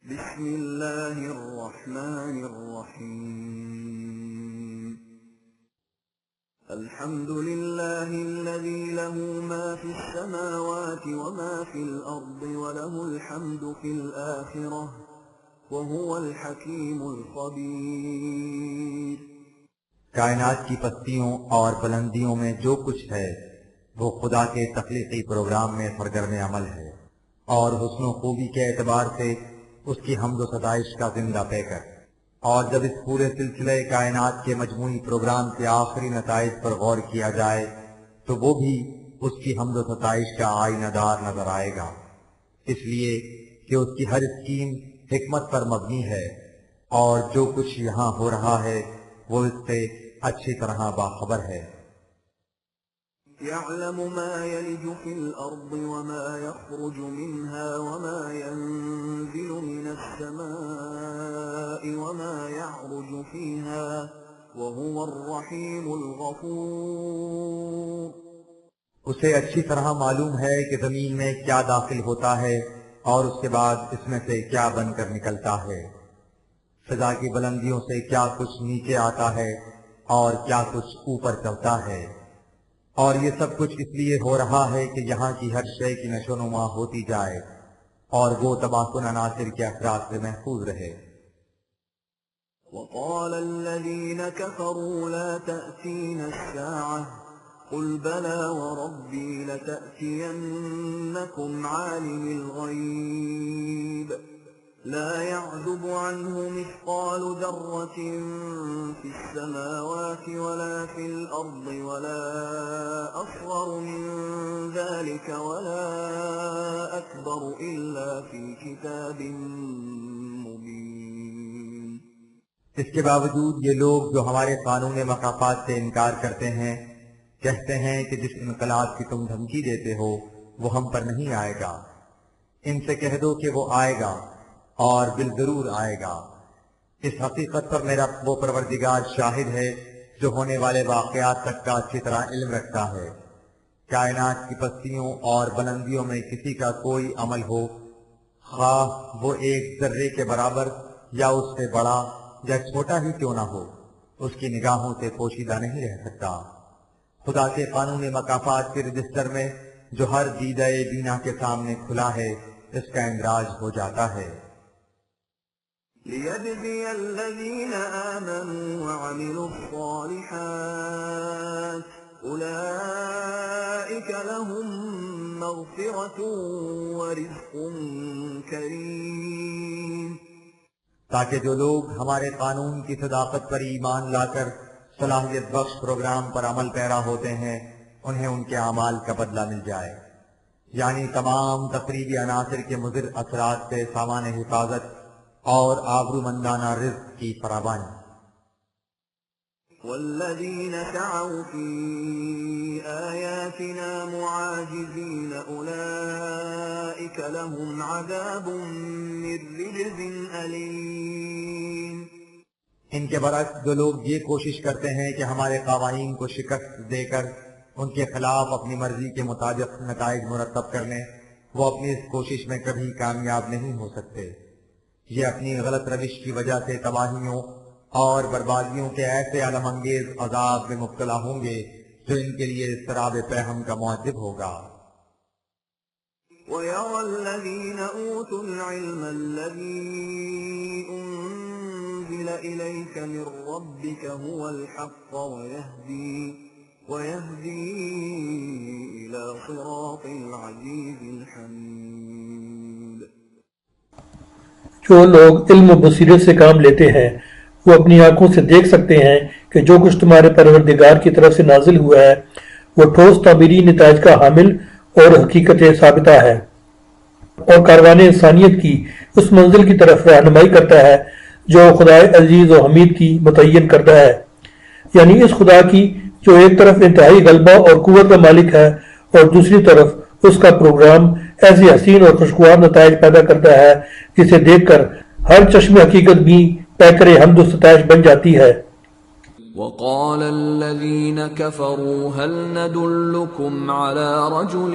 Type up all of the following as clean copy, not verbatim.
بسم اللہ الرحمن الرحیم الحمد للہ الذی له ما فی السماوات وما فی الارض وله الحمد فی الآخرہ وهو الحکیم الخبیر۔ کائنات کی پستیوں اور بلندیوں میں جو کچھ ہے وہ خدا کے تخلیقی پروگرام میں سرگرم عمل ہے، اور حسن و خوبی کے اعتبار سے اس کی حمد و ستائش کا زندہ پیکر۔ اور جب اس پورے سلسلے کائنات کے مجموعی پروگرام کے آخری نتائج پر غور کیا جائے تو وہ بھی اس کی حمد و ستائش کا آئینہ دار نظر آئے گا، اس لیے کہ اس کی ہر اسکیم حکمت پر مبنی ہے، اور جو کچھ یہاں ہو رہا ہے وہ اس سے اچھی طرح باخبر ہے۔ يعلم ما يلج في الأرض وما يخرج منها وما ينزل من السماء وما يعرج فيها وهو الرحيم الغفور۔ اسے اچھی طرح معلوم ہے کہ زمین میں کیا داخل ہوتا ہے اور اس کے بعد اس میں سے کیا بن کر نکلتا ہے، فضا کی بلندیوں سے کیا کچھ نیچے آتا ہے اور کیا کچھ اوپر چلتا ہے، اور یہ سب کچھ اس لیے ہو رہا ہے کہ یہاں کی ہر شے کی نشو و نما ہوتی جائے اور وہ تباہ کن عناصر کے اثرات سے محفوظ رہے۔ وقال الذين كفروا لا تأتينا الساعة قل بلى وربي لتأتينكم عالم الغيب لا يعزب عنه مثقال ذرة في السماوات ولا في الأرض ولا أصغر من ذلك ولا أكبر إلا في كتاب مبين۔ اس کے باوجود یہ لوگ جو ہمارے قانون مقافات سے انکار کرتے ہیں کہتے ہیں کہ جس انقلاب کی تم دھمکی دیتے ہو وہ ہم پر نہیں آئے گا، ان سے کہہ دو کہ وہ آئے گا اور بالضرور آئے گا۔ اس حقیقت پر میرا وہ پروردگار شاہد ہے جو ہونے والے واقعات تک کا اچھی طرح علم رکھتا ہے۔ کائنات کی پستیوں اور بلندیوں میں کسی کا کوئی عمل ہو، خواہ وہ ایک ذرے کے برابر یا اس سے بڑا یا چھوٹا ہی کیوں نہ ہو، اس کی نگاہوں سے پوشیدہ نہیں رہ سکتا۔ خدا کے قانون مقافات کے رجسٹر میں جو ہر دیدہ بینا کے سامنے کھلا ہے اس کا اندراج ہو جاتا ہے۔ لِيَجْزِيَ الَّذِينَ آمَنُوا وَعَمِلُوا الصَّالِحَاتِ أُولَئِكَ لَهُم مَّغْفِرَةٌ وَرِزْقٌ كَرِيمٌ۔ تاکہ جو لوگ ہمارے قانون کی صداقت پر ایمان لا کر صلاحیت بخش پروگرام پر عمل پیرا ہوتے ہیں انہیں ان کے اعمال کا بدلہ مل جائے، یعنی تمام تقریبی عناصر کے مضر اثرات سے سامان حفاظت اور آبرومندانہ رزق کی فراوانی۔ والذین سعوا فی آیاتنا معاجزین اولئک لهم عذاب من رجز علیم۔ ان کے برعکس جو لوگ یہ کوشش کرتے ہیں کہ ہمارے قوانین کو شکست دے کر ان کے خلاف اپنی مرضی کے مطابق نتائج مرتب کر لیں، وہ اپنی اس کوشش میں کبھی کامیاب نہیں ہو سکتے۔ یہ اپنی غلط روش کی وجہ سے تباہیوں اور بربادیوں کے ایسے علم انگیز عذاب میں مبتلا ہوں گے جو ان کے لیے اضطراب فہم کا موجب ہوگا۔ وَيَرَى الَّذِينَ أُوتُوا الْعِلْمَ الَّذِي أُنزِلَ إِلَيْكَ مِن رَّبِّكَ هُوَ الْحَقَّ وَيَهْدِي إِلَى صِرَاطِ الْعَزِيزِ الْحَمِيدِ۔ جو لوگ علم و بصیرت سے کام لیتے ہیں وہ اپنی آنکھوں سے دیکھ سکتے ہیں کہ جو کچھ تمہارے پروردگار کی طرف سے نازل ہوا ہے وہ ٹھوس تعبیری نتائج کا حامل اور حقیقت ثابتہ ہے، اور کاروان انسانیت کی اس منزل کی طرف رہنمائی کرتا ہے جو خدا عزیز و حمید کی متعین کرتا ہے، یعنی اس خدا کی جو ایک طرف انتہائی غلبہ اور قوت کا مالک ہے اور دوسری طرف اس کا پروگرام ایسی حسین اور خوشگوار نتائج پیدا کرتا ہے جسے دیکھ کر ہر چشم حقیقت بھی پیکر حمد و ستائش بن جاتی ہے۔ وقال الذين كفروا هل ندلكم على رجل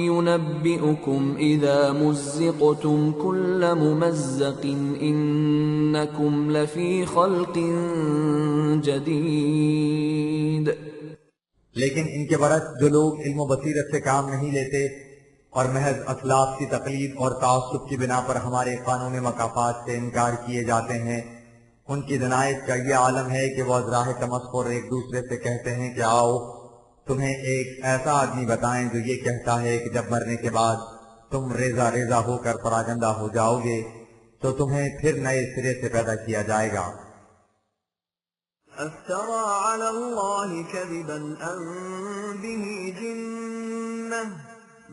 ينبئكم إذا مزقتم كل ممزق إنكم لفي خلق جديد. لیکن ان کے برعکس جو لوگ علم و بصیرت سے کام نہیں لیتے اور محض اخلاق کی تقلید اور تعصب کی بنا پر ہمارے قانون مکافات سے انکار کیے جاتے ہیں، ان کی دنائش کا یہ عالم ہے کہ وہ از راہ تمسخر ایک دوسرے سے کہتے ہیں کہ آؤ تمہیں ایک ایسا آدمی بتائیں جو یہ کہتا ہے کہ جب مرنے کے بعد تم ریزہ ریزہ ہو کر پراگندہ ہو جاؤ گے تو تمہیں پھر نئے سرے سے پیدا کیا جائے گا. افترى على الله كذبا أم به جنة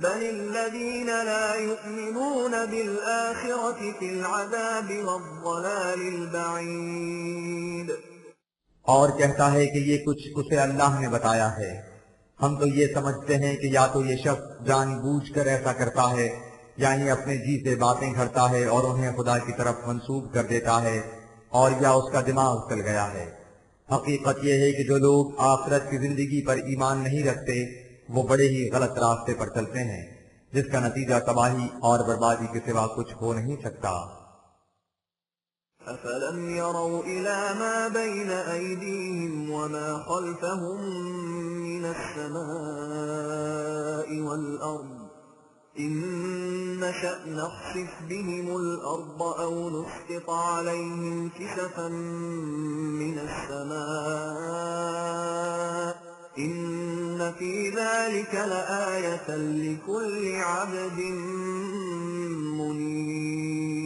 بل الذين لا يؤمنون بالآخرة في العذاب والضلال البعيد. اور کہتا ہے کہ یہ کچھ اسے اللہ نے بتایا ہے، ہم تو یہ سمجھتے ہیں کہ یا تو یہ شخص جان بوجھ کر ایسا کرتا ہے یا یہ اپنے جی سے باتیں کرتا ہے اور انہیں خدا کی طرف منسوب کر دیتا ہے، اور یا اس کا دماغ چل گیا ہے. حقیقت یہ ہے کہ جو لوگ آخرت کی زندگی پر ایمان نہیں رکھتے وہ بڑے ہی غلط راستے پر چلتے ہیں، جس کا نتیجہ تباہی اور بربادی کے سوا کچھ ہو نہیں سکتا. أَفَلَمْ يَرَوْا إِلَى مَا بَيْنَ أَيْدِيهِمْ وَمَا خَلْفَهُمْ مِنَ السَّمَاءِ وَالْأَرْضِ إِن نَّشَأْ نَخْسِفْ بِهِمُ الْأَرْضَ أَوْ نُسْقِطْ عَلَيْهِمْ كِسَفًا مِّنَ السَّمَاءِ إِنَّ فِي ذَلِكَ لَآيَةً لِكُلِّ عَبْدٍ مُنِيبٍ.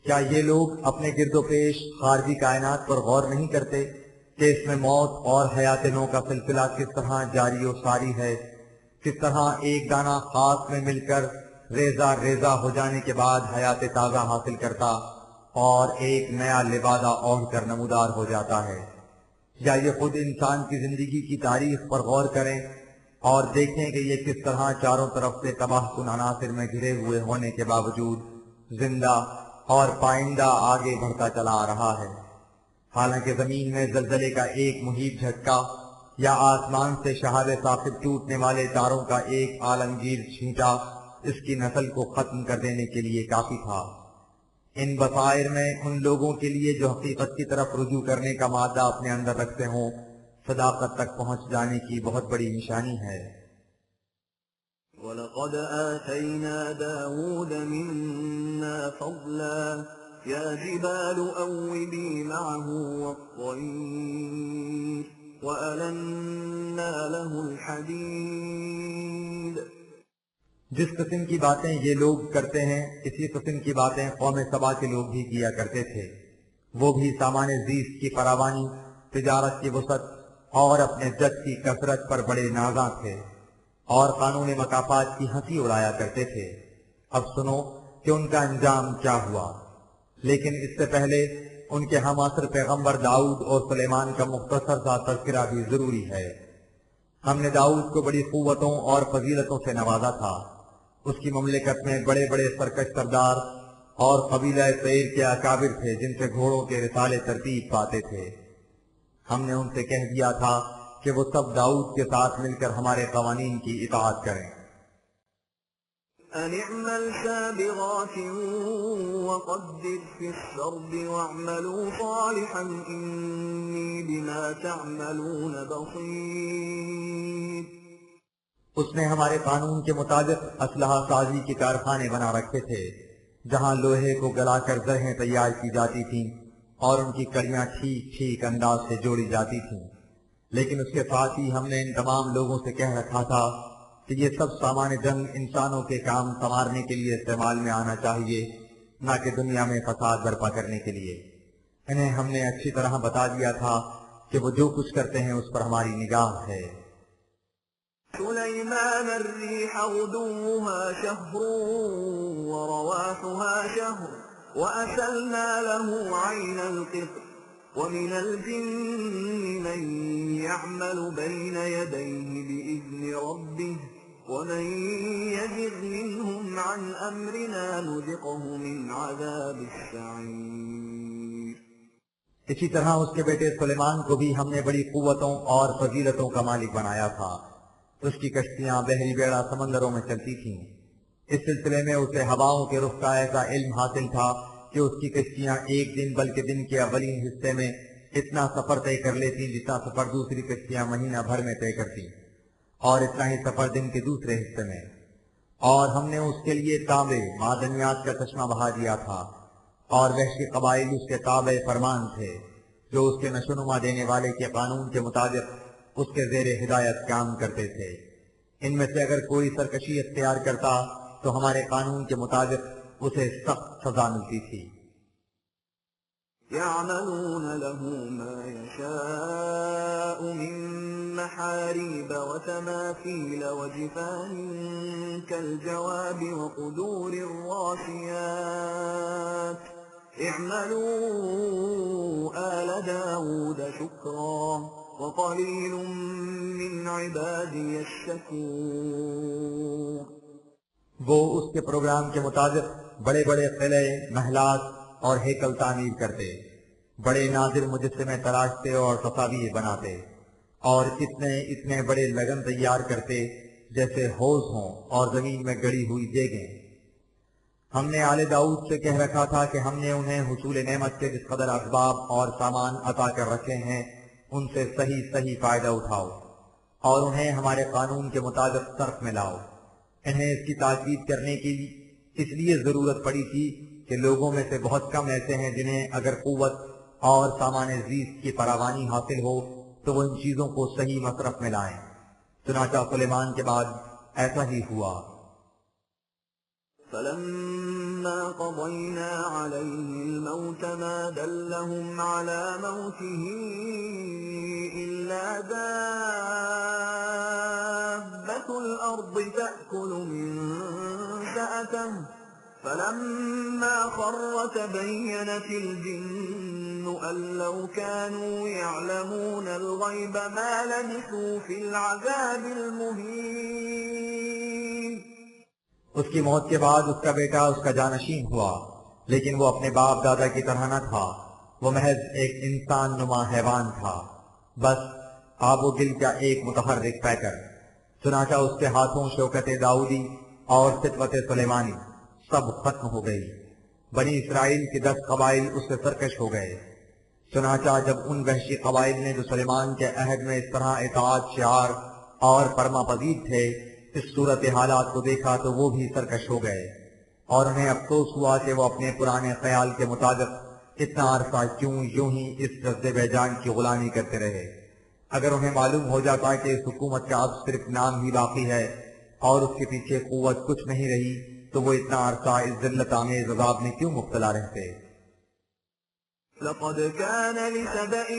کیا یہ لوگ اپنے گرد و پیش خارجی کائنات پر غور نہیں کرتے کہ اس میں موت اور حیات نو کا سلسلہ کس طرح جاری و ساری ہے، کس طرح ایک دانہ خاک میں مل کر ریزہ ریزہ ہو جانے کے بعد حیات تازہ حاصل کرتا اور ایک نیا لبادہ اوڑھ کر نمودار ہو جاتا ہے. یا یہ خود انسان کی زندگی کی تاریخ پر غور کریں اور دیکھیں کہ یہ کس طرح چاروں طرف سے تباہ کن عناصر میں گھرے ہوئے ہونے کے باوجود زندہ اور پائندہ آگے بڑھتا چلا آ رہا ہے. حالانکہ زمین میں زلزلے کا ایک مہیب جھٹکا یا آسمان سے شہاب ثاقب ٹوٹنے والے تاروں کا ایک عالمگیر چھینٹا اس کی نسل کو ختم کر دینے کے لیے کافی تھا. ان بصائر میں ان لوگوں کے لیے جو حقیقت کی طرف رجوع کرنے کا مادہ اپنے اندر رکھتے ہوں صداقت تک پہنچ جانے کی بہت بڑی نشانی ہے. وَلَقَدْ آتَيْنَا دَاوُودَ مِنَّا فَضْلًا يَا جِبَالُ أَوِّبِي مَعَهُ وَالطَّيْرَ وَأَلَنَّا لَهُ الْحَدِيدَ. جس قسم کی باتیں یہ لوگ کرتے ہیں اسی قسم کی باتیں قوم سبا کے لوگ بھی کیا کرتے تھے. وہ بھی سامان زیست کی فراوانی، تجارت کی وسعت اور اپنے جد کی کثرت پر بڑے نازاں تھے اور قانون مکافات کی ہنسی اڑایا کرتے تھے. اب سنو کہ ان کا انجام کیا ہوا. لیکن اس سے پہلے ان کے ہم عصر پیغمبر داؤد اور سلیمان کا مختصر سا تذکرہ بھی ضروری ہے. ہم نے داؤد کو بڑی قوتوں اور فضیلتوں سے نوازا تھا. اس کی مملکت میں بڑے بڑے سرکش سردار اور قبیلہ سعیر کے اکابر تھے جن سے گھوڑوں کے رسالے ترتیب پاتے تھے. ہم نے ان سے کہہ دیا تھا کہ وہ سب داؤد کے ساتھ مل کر ہمارے قوانین کی اطاعت کریں. أَنِ اعْمَلْ سَابِغَاتٍ وَقَدِّرْ فِي السَّرْدِ وَاعْمَلُوا صَالِحًا إِنِّي بِمَا تَعْمَلُونَ بَصِيرٌ. اس نے ہمارے قانون کے مطابق اسلحہ سازی کے کارخانے بنا رکھے تھے جہاں لوہے کو گلا کر زرہیں تیار کی جاتی تھیں اور ان کی کڑیاں ٹھیک ٹھیک انداز سے جوڑی جاتی تھیں. لیکن اس کے ساتھ ہی ہم نے ان تمام لوگوں سے کہہ رکھا تھا کہ یہ سب سامان جنگ انسانوں کے کام سنوارنے کے لیے استعمال میں آنا چاہیے، نہ کہ دنیا میں فساد برپا کرنے کے لیے. انہیں ہم نے اچھی طرح بتا دیا تھا کہ وہ جو کچھ کرتے ہیں اس پر ہماری نگاہ ہے. سُلَيْمَانَ الرِّيحَ غُدُوُّهَا شَهْرٌ وَرَوَاحُهَا شَهْرٌ وَأَسَلْنَا لَهُ عَيْنَ الْقِطْرِ وَمِنَ الْجِنِّ مَن يَعْمَلُ بَيْنَ يَدَيْهِ بِإِذْنِ رَبِّهِ وَمَن يَزِغْ مِنْهُمْ عَنْ أَمْرِنَا نُذِقْهُ مِنْ عَذَابِ السَّعِيرِ. اسی طرح اس کے بیٹے سلیمان کو بھی ہم نے بڑی قوتوں اور فضیلتوں کا مالک بنایا تھا۔ اس کی کشتیاں بحری بیڑا سمندروں میں چلتی تھیں۔ اس سلسلے میں اسے ہواؤں کے رخ کا ایسا علم حاصل تھا کہ اس کی کشتیاں ایک دن بلکہ دن کے اولین حصے میں اتنا سفر طے کر لیتی جتنا سفر دوسری کشتیاں مہینہ بھر میں طے کرتی، اور اتنا ہی سفر دن کے دوسرے حصے میں۔ اور ہم نے اس کے لیے تانبے معدنیات کا چشمہ بہا دیا تھا، اور وحشی قبائل اس کے تابع فرمان تھے جو اس کے نشوونما دینے والے کے قانون کے مطابق اس کے زیر ہدایت کام کرتے تھے۔ ان میں سے اگر کوئی سرکشی اختیار کرتا تو ہمارے قانون کے مطابق اسے سخت سزا ملتی تھی۔ يعملون له ما يشاء من محاريب وتماثيل وجفان كالجواب وقدور الراسيات اعملوا آل داود شكرا وقليل من عبادي الشكور۔ وہ اس کے پروگرام کے مطابق بڑے بڑے قلعے، محلات اور ہیکل تعمیر کرتے، بڑے نادر مجسمے تراشتے اور تصاویر بناتے، اور اتنے بڑے لگن تیار کرتے جیسے حوض ہوں اور زمین میں گڑی ہوئی دیگیں۔ ہم نے آل داؤد سے کہہ رکھا تھا کہ ہم نے انہیں حصول نعمت کے جس قدر اسباب اور سامان عطا کر رکھے ہیں ان سے صحیح فائدہ اٹھاؤ، اور انہیں ہمارے قانون کے مطابق صرف میں لاؤ۔ انہیں اس کی تاکید کرنے کی اس لیے ضرورت پڑی تھی کہ لوگوں میں سے بہت کم ایسے ہیں جنہیں اگر قوت اور سامان زیست کی فراوانی حاصل ہو تو وہ ان چیزوں کو صحیح مصرف میں لائیں۔ چنانچہ سلیمان کے بعد ایسا ہی ہوا۔ فلما قضينا عليه الموت ما دلهم على موته إلا دابة الأرض تأكل من سأته فلما خر تبينت الجن أن لو كانوا يعلمون الغيب ما لبثوا في العذاب المهين۔ اس کی موت کے بعد اس کا بیٹا اس کا جانشین ہوا، لیکن وہ اپنے باپ دادا کی طرح نہ تھا، وہ محض ایک انسان نما حیوان تھا، بس آب و گل کا ایک متحرک پیکر۔ چنانچہ اس کے ہاتھوں شوکت داؤدی اور فطرت سلیمانی سب ختم ہو گئی۔ بنی اسرائیل کے 10 قبائل اس سے سرکش ہو گئے۔ چنانچہ جب ان وحشی قبائل نے جو سلیمان کے عہد میں اس طرح اطاعت شعار اور فرما پذیر تھے اس صورت حالات کو دیکھا تو وہ بھی سرکش ہو گئے، اور انہیں افسوس ہوا کہ وہ اپنے پرانے خیال کے مطابق اتنا عرصہ کیوں یوں ہی اس جذبے بے جان کی غلامی کرتے رہے۔ اگر انہیں معلوم ہو جاتا کہ اس حکومت کا اب صرف نام ہی باقی ہے اور اس کے پیچھے قوت کچھ نہیں رہی تو وہ اتنا عرصہ اس ذلت آمیز عذاب میں کیوں مبتلا رہتے۔ لقد كان لسبإ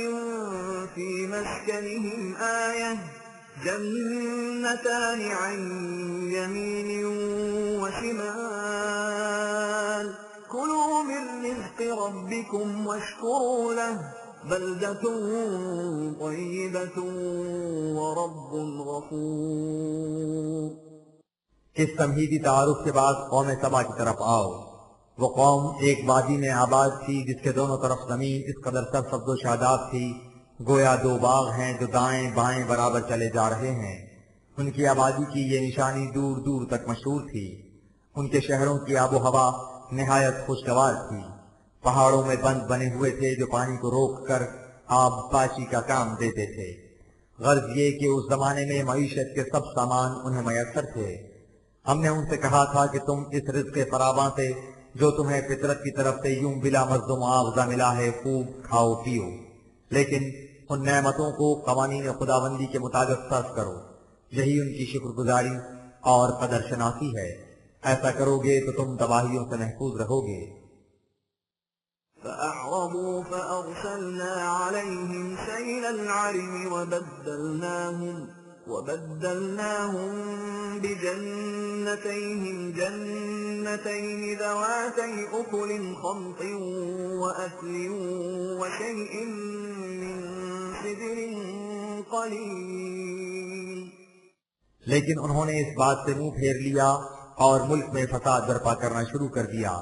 في مسكنهم آية جنتان عن يمين وشمال كلوا من رزق ربكم واشكروا له بلدة طيبة ورب غفور۔ اس تمہیدی تعارف کے بعد قوم سبا کی طرف آؤ۔ وہ قوم ایک وادی میں آباد تھی جس کے دونوں طرف زمین اس قدر سرسبز و شاداب تھی گویا 2 باغ ہیں جو دائیں بائیں برابر چلے جا رہے ہیں۔ ان کی آبادی کی یہ نشانی دور دور تک مشہور تھی۔ ان کے شہروں کی آب و ہوا نہایت خوشگوار تھی۔ پہاڑوں میں بند بنے ہوئے تھے جو پانی کو روک کر آب پاشی کا کام دیتے تھے۔ غرض یہ کہ اس زمانے میں معیشت کے سب سامان انہیں میسر تھے۔ ہم نے ان سے کہا تھا کہ تم اس رزق فراواں سے جو تمہیں فطرت کی طرف سے یوں بلا مزد و معاوضہ ملا ہے خوب کھاؤ پیو، لیکن ان نعمتوں کو قوانین خداوندی کے مطابق صرف کرو، یہی ان کی شکر گزاری اور قدر شناسی ہے۔ ایسا کرو گے تو تم تباہیوں سے محفوظ رہو گے۔ فأعرضوا فأرسلنا عليهم سيل العرم وبدلناهم بجنتيهم جنتين ذواتي أكل خمط وأثل وشيء من سدر قليل۔ لیکن انہوں نے اس بات سے منہ پھیر لیا اور ملک میں فساد برپا کرنا شروع کر دیا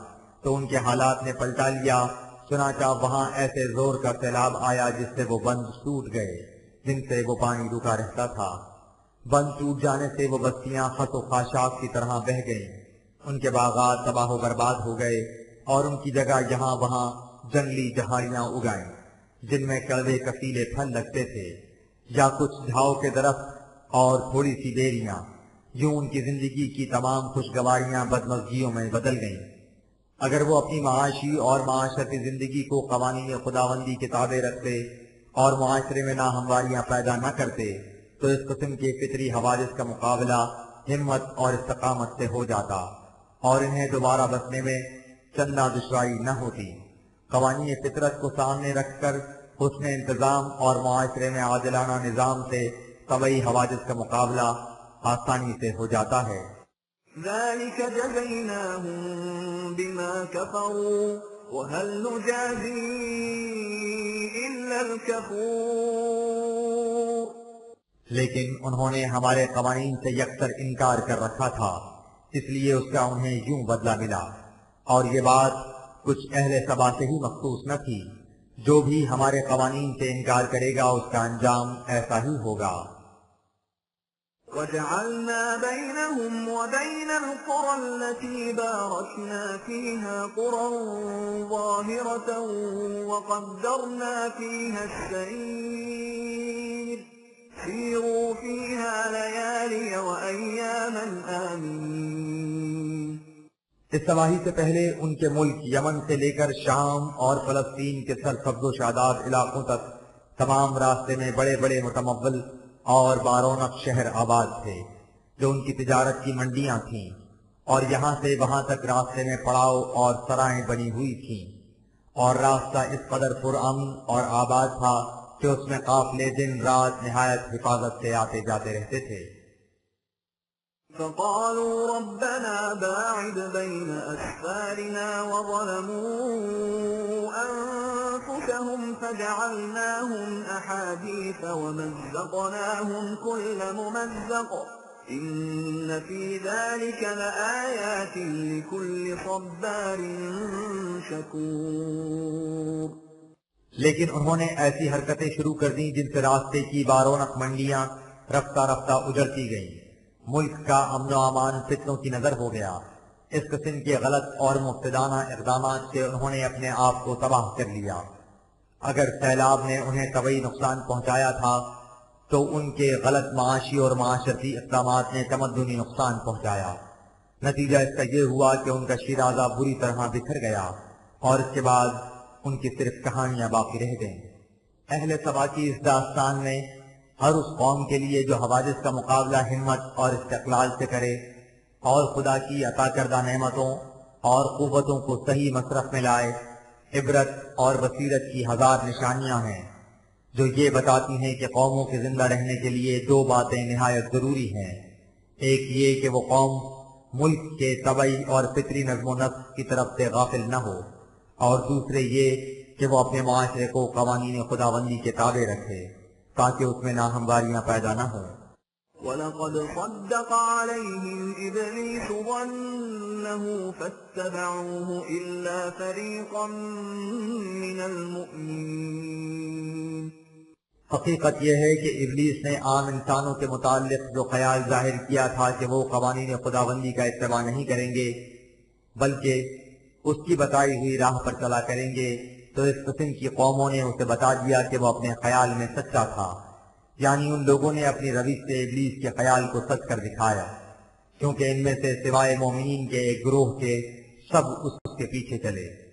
تو ان کے حالات نے پلٹا لیا چنانچہ وہاں ایسے زور کا سیلاب آیا جس سے وہ بند ٹوٹ گئے جن سے وہ پانی رکا رہتا تھا۔ بند ٹوٹ جانے سے وہ بستیاں خس و خاشاک کی طرح بہہ گئیں، ان کے باغات تباہ و برباد ہو گئے اور ان کی جگہ یہاں وہاں جنگلی جھاڑیاں اگائیں جن میں کڑوے کسیلے پھل لگتے تھے، یا کچھ جھاؤ کے درخت اور تھوڑی سی بیریاں۔ یوں ان کی زندگی کی تمام خوشگواریاں بدمزگیوں میں بدل گئیں۔ اگر وہ اپنی معاشی اور معاشرتی زندگی کو قوانین خداوندی کے تابع رکھتے اور معاشرے میں ناہمواریاں پیدا نہ کرتے تو اس قسم کے فطری حوادث کا مقابلہ ہمت اور استقامت سے ہو جاتا اور انہیں دوبارہ بسنے میں چندہ دشواری نہ ہوتی۔ قوانین فطرت کو سامنے رکھ کر حسن انتظام اور معاشرے میں عادلانہ نظام سے طبعی حوادث کا مقابلہ آسانی سے ہو جاتا ہے۔ ذلك جزيناهم بما كفروا وهل نجازي إلا الكفور۔ لیکن انہوں نے ہمارے قوانین سے یکسر انکار کر رکھا تھا، اس لیے اس کا انہیں یوں بدلہ ملا۔ اور یہ بات کچھ اہل سبا سے ہی مخصوص نہ تھی، جو بھی ہمارے قوانین سے انکار کرے گا اس کا انجام ایسا ہی ہوگا۔ وجعلنا بينهم وبين القرى التي باركنا فيها قرى ظاهرة وقدرنا فيها السير سيروا فيها ليالي وأياما آمنين۔ اس تباہی سے پہلے ان کے ملک یمن سے لے کر شام اور فلسطین کے سرسبز و شاداب علاقوں تک تمام راستے میں بڑے بڑے متمول اور بارونق شہر آباد تھے جو ان کی تجارت کی منڈیاں تھیں، اور یہاں سے وہاں تک راستے میں پڑاؤ اور سرائیں بنی ہوئی تھیں، اور راستہ اس قدر پرامن اور آباد تھا کہ اس میں قافلے دن رات نہایت حفاظت سے آتے جاتے رہتے تھے۔ فقالوا ربنا باعد بين أسفارنا وظلموا أنفسهم فجعلناهم أحاديث ومزقناهم كل ممزق إن في ذلك لآيات لكل صبار شكور۔ لیکن انہوں نے ایسی حرکتیں شروع کر دیں جن سے راستے کی بارونق منڈیاں رفتہ رفتہ اجڑتی گئیں، ملک کا امن و امان فتنوں کی نظر ہو گیا۔ اس قسم کے غلط اور مفسدانہ اقدامات سے انہوں نے اپنے آپ کو تباہ کر لیا۔ اگر سیلاب نے انہیں طبعی نقصان پہنچایا تھا تو ان کے غلط معاشی اور معاشرتی اقدامات نے تمدنی نقصان پہنچایا۔ نتیجہ اس کا یہ ہوا کہ ان کا شیرازہ بری طرح بکھر گیا اور اس کے بعد ان کی صرف کہانیاں باقی رہ گئیں۔ اہل سبا کی اس داستان میں ہر اس قوم کے لیے جو حوادث کا مقابلہ ہمت اور استقلال سے کرے اور خدا کی عطا کردہ نعمتوں اور قوتوں کو صحیح مصرف میں لائے، عبرت اور بصیرت کی ہزار نشانیاں ہیں جو یہ بتاتی ہیں کہ قوموں کے زندہ رہنے کے لیے دو باتیں نہایت ضروری ہیں۔ ایک یہ کہ وہ قوم ملک کے طبعی اور فطری نظم و نسق کی طرف سے غافل نہ ہو، اور دوسرے یہ کہ وہ اپنے معاشرے کو قوانین خداوندی کے تابع رکھے تاکہ اس میں ناہمواریاں پیدا نہ ہوں۔ وَلَقَدْ صَدَّقَ عَلَيْهِمْ إِبْلِيسُ ظَنَّهُ فَاتَّبَعُوهُ إِلَّا فَرِيقًا مِّنَ الْمُؤْمِنِينَ۔ حقیقت یہ ہے کہ ابلیس نے عام انسانوں کے متعلق جو خیال ظاہر کیا تھا کہ وہ قوانین خداوندی کا اتباع نہیں کریں گے بلکہ اس کی بتائی ہوئی راہ پر چلا کریں گے، تو اس قسم کی قوموں نے اسے بتا دیا کہ وہ اپنے خیال میں سچا تھا، یعنی ان لوگوں نے اپنی روش سے ابلیس کے خیال کو سچ کر دکھایا، کیونکہ ان میں سے سوائے مومنین کے ایک گروہ کے سب اس کے پیچھے چلے۔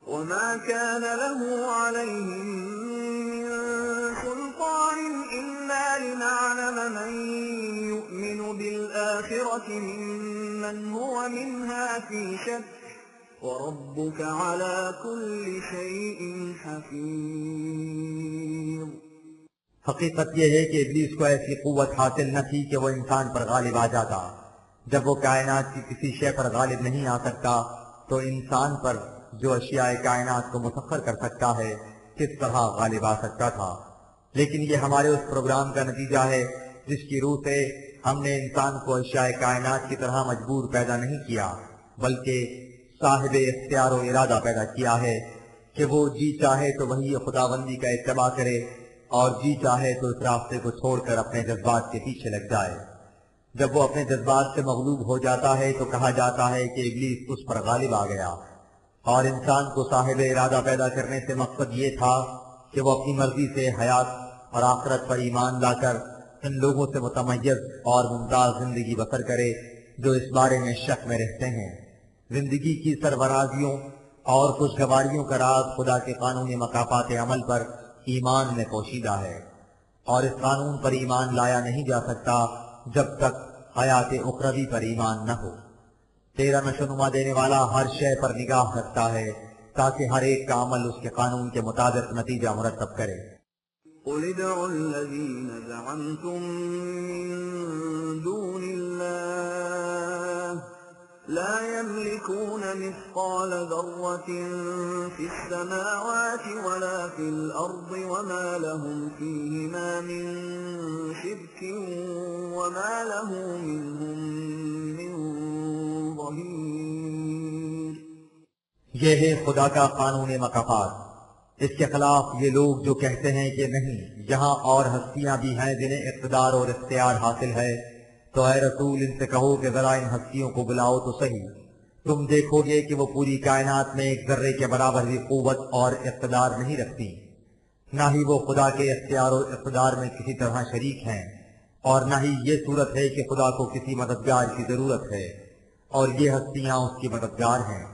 وَمَا كَانَ لَهُ عَلَيْهِم مِّن سُلْطَانٍ إِلَّا لِنَعْلَمَ مَن يُؤْمِنُ بِالْآخِرَةِ مِمَّنْ هُوَ مِنْهَا فِي شَكٍّ وَرَبُّكَ عَلَى كُلِّ شَيْءٍ حَفِيظٌ۔ حقیقت یہ ہے کہ ابلیس کو ایسی قوت حاصل نہ تھی کہ وہ انسان پر غالب آ جاتا۔ جب وہ کائنات کی کسی شے پر غالب نہیں آ سکتا تو انسان پر جو اشیاء کائنات کو مسخر کر سکتا ہے کس طرح غالب آ سکتا تھا۔ لیکن یہ ہمارے اس پروگرام کا نتیجہ ہے جس کی روح سے ہم نے انسان کو اشیاء کائنات کی طرح مجبور پیدا نہیں کیا، بلکہ صاحب اختیار و ارادہ پیدا کیا ہے کہ وہ جی چاہے تو وہی خداوندی کا اتباع کرے اور جی چاہے تو اس راستے کو چھوڑ کر اپنے جذبات کے پیچھے لگ جائے۔ جب وہ اپنے جذبات سے مغلوب ہو جاتا ہے تو کہا جاتا ہے کہ ابلیس اس پر غالب آ گیا، اور انسان کو صاحب ارادہ پیدا کرنے سے مقصد یہ تھا کہ وہ اپنی مرضی سے حیات اور آخرت پر ایمان لا کر ان لوگوں سے متمیز اور ممتاز زندگی بسر کرے جو اس بارے میں شک میں رہتے ہیں۔ زندگی کی سرفرازیوں اور خوشگواریوں کا راز خدا کے قانون مکافات عمل پر ایمان میں پوشیدہ ہے، اور اس قانون پر ایمان لایا نہیں جا سکتا جب تک حیات اخروی پر ایمان نہ ہو۔ تیرا نشوونما دینے والا ہر شے پر نگاہ رکھتا ہے تاکہ ہر ایک کا عمل اس کے قانون کے مطابق نتیجہ مرتب کرے۔ قل ادعوا الذين زعمتم من دون الله لا يملكون مثقال ذرة في السماوات ولا في الأرض وما لهم فيهما من شرك وما له منهم من ظهير۔ یہ ہے خدا کا قانون مکافات۔ اس کے خلاف یہ لوگ جو کہتے ہیں کہ نہیں، یہاں اور ہستیاں بھی ہیں جنہیں اقتدار اور اختیار حاصل ہے، تو اے رسول ان سے کہو کہ ذرا ان ہستیوں کو بلاؤ تو صحیح، تم دیکھو گے کہ وہ پوری کائنات میں ایک ذرے کے برابر بھی قوت اور اقتدار نہیں رکھتی، نہ ہی وہ خدا کے اختیار اور اقتدار میں کسی طرح شریک ہیں، اور نہ ہی یہ صورت ہے کہ خدا کو کسی مددگار کی ضرورت ہے، اور یہ ہستیاں اس کی مددگار ہیں۔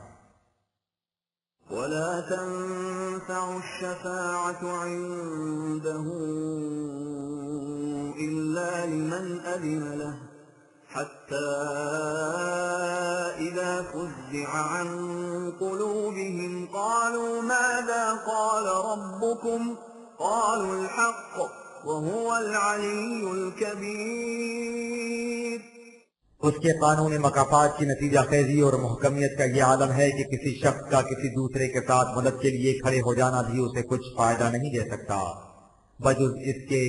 ولا تنفع الشفاعة عنده إلا لمن أذن له حتى إذا فزع عن قلوبهم قالوا ماذا قال ربكم قالوا الحق وهو العلي الكبير۔ اس کے قانون مکافات کی نتیجہ خیزی اور محکمیت کا یہ عالم ہے کہ کسی شخص کا کسی دوسرے کے ساتھ مدد کے لیے کھڑے ہو جانا بھی اسے کچھ فائدہ نہیں دے سکتا، بجز اس کے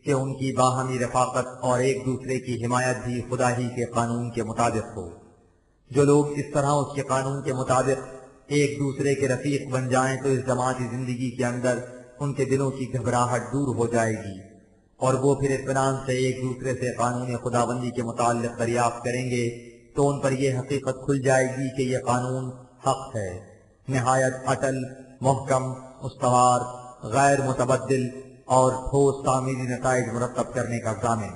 کہ ان کی باہمی رفاقت اور ایک دوسرے کی حمایت بھی خدا ہی کے قانون کے مطابق ہو۔ جو لوگ اس طرح اس کے قانون کے مطابق ایک دوسرے کے رفیق بن جائیں تو اس جماعتی زندگی کے اندر ان کے دلوں کی گھبراہٹ دور ہو جائے گی، اور وہ پھر اطمینان سے ایک دوسرے سے قانون خداوندی کے متعلق دریافت کریں گے، تو ان پر یہ حقیقت کھل جائے گی کہ یہ قانون حق ہے، نہایت اٹل، محکم، استوار، غیر متبدل اور ٹھوس تعمیری نتائج مرتب کرنے کا ضامن،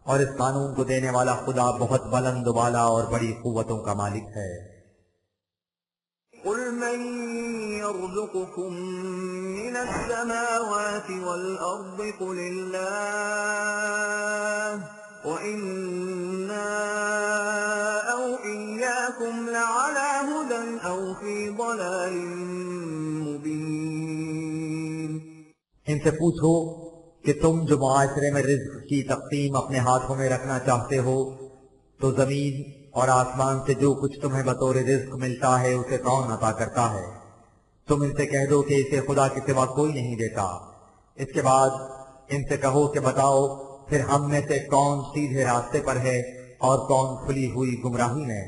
اور اس قانون کو دینے والا خدا بہت بلند و بالا اور بڑی قوتوں کا مالک ہے۔ قل من يرزقكم من السماوات والأرض قل الله وإنا أو إياكم لعلى هدى أو في ضلال مبين۔ ان سے پوچھو کہ تم جو معاشرے میں رزق کی تقسیم اپنے ہاتھوں میں رکھنا چاہتے ہو تو زمین اور آسمان سے جو کچھ تمہیں بطور رزق ملتا ہے اسے کون عطا کرتا ہے؟ تم ان سے کہہ دو کہ اسے خدا کے سوا کوئی نہیں دیتا۔ اس کے بعد ان سے کہو کہ بتاؤ پھر ہم میں سے کون سیدھے راستے پر ہے اور کون کھلی ہوئی گمراہی میں؟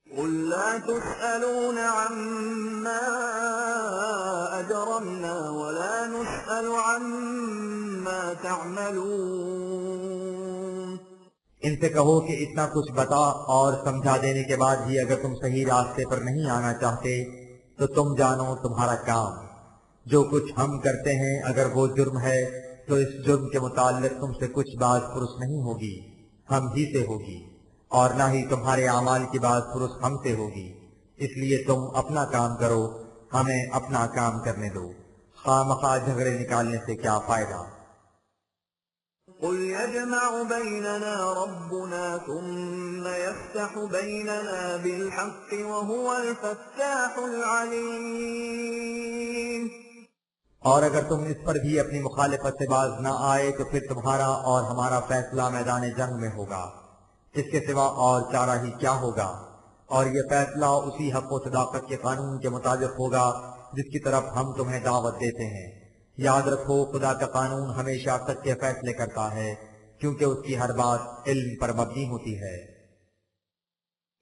قل لا تسألون عما أجرمنا ولا نسأل عما تعملون۔ ان سے کہو کہ اتنا کچھ بتا اور سمجھا دینے کے بعد بھی اگر تم صحیح راستے پر نہیں آنا چاہتے تو تم جانو تمہارا کام جو کچھ ہم کرتے ہیں اگر وہ جرم ہے تو اس جرم کے متعلق تم سے کچھ بات پرس نہیں ہوگی، ہم ہی سے ہوگی، اور نہ ہی تمہارے اعمال کی بات پرس ہم سے ہوگی۔ اس لیے تم اپنا کام کرو، ہمیں اپنا کام کرنے دو، خواہ مخواہ جھگڑے نکالنے سے کیا فائدہ۔ قل يجمع بيننا ربنا ثم يفتح بيننا بالحق وهو الفتاح العليم۔ اور اگر تم اس پر بھی اپنی مخالفت سے باز نہ آئے تو پھر تمہارا اور ہمارا فیصلہ میدان جنگ میں ہوگا، اس کے سوا اور چارہ ہی کیا ہوگا، اور یہ فیصلہ اسی حق و صداقت کے قانون کے مطابق ہوگا جس کی طرف ہم تمہیں دعوت دیتے ہیں۔ یاد رکھو خدا کا قانون ہمیشہ سچے فیصلے کرتا ہے کیونکہ اس کی ہر بات علم پر مبنی ہوتی ہے۔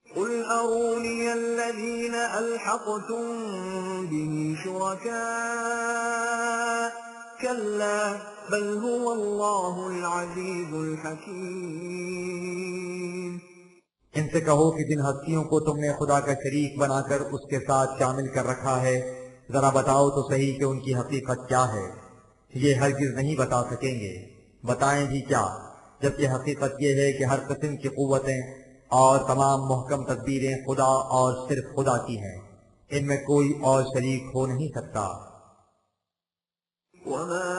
قل أروني الذين ألحقتم به شركاء كلا بل هو الله العزيز الحكيم. ان سے کہو کہ جن ہستیوں کو تم نے خدا کا شریک بنا کر اس کے ساتھ شامل کر رکھا ہے، ذرا بتاؤ تو صحیح کہ ان کی حقیقت کیا ہے. یہ ہرگز نہیں بتا سکیں گے. بتائیں بھی کیا، جبکہ حقیقت یہ ہے کہ ہر قسم کی قوتیں اور تمام محکم تدبیریں خدا اور صرف خدا کی ہیں. ان میں کوئی اور شریک ہو نہیں سکتا. وما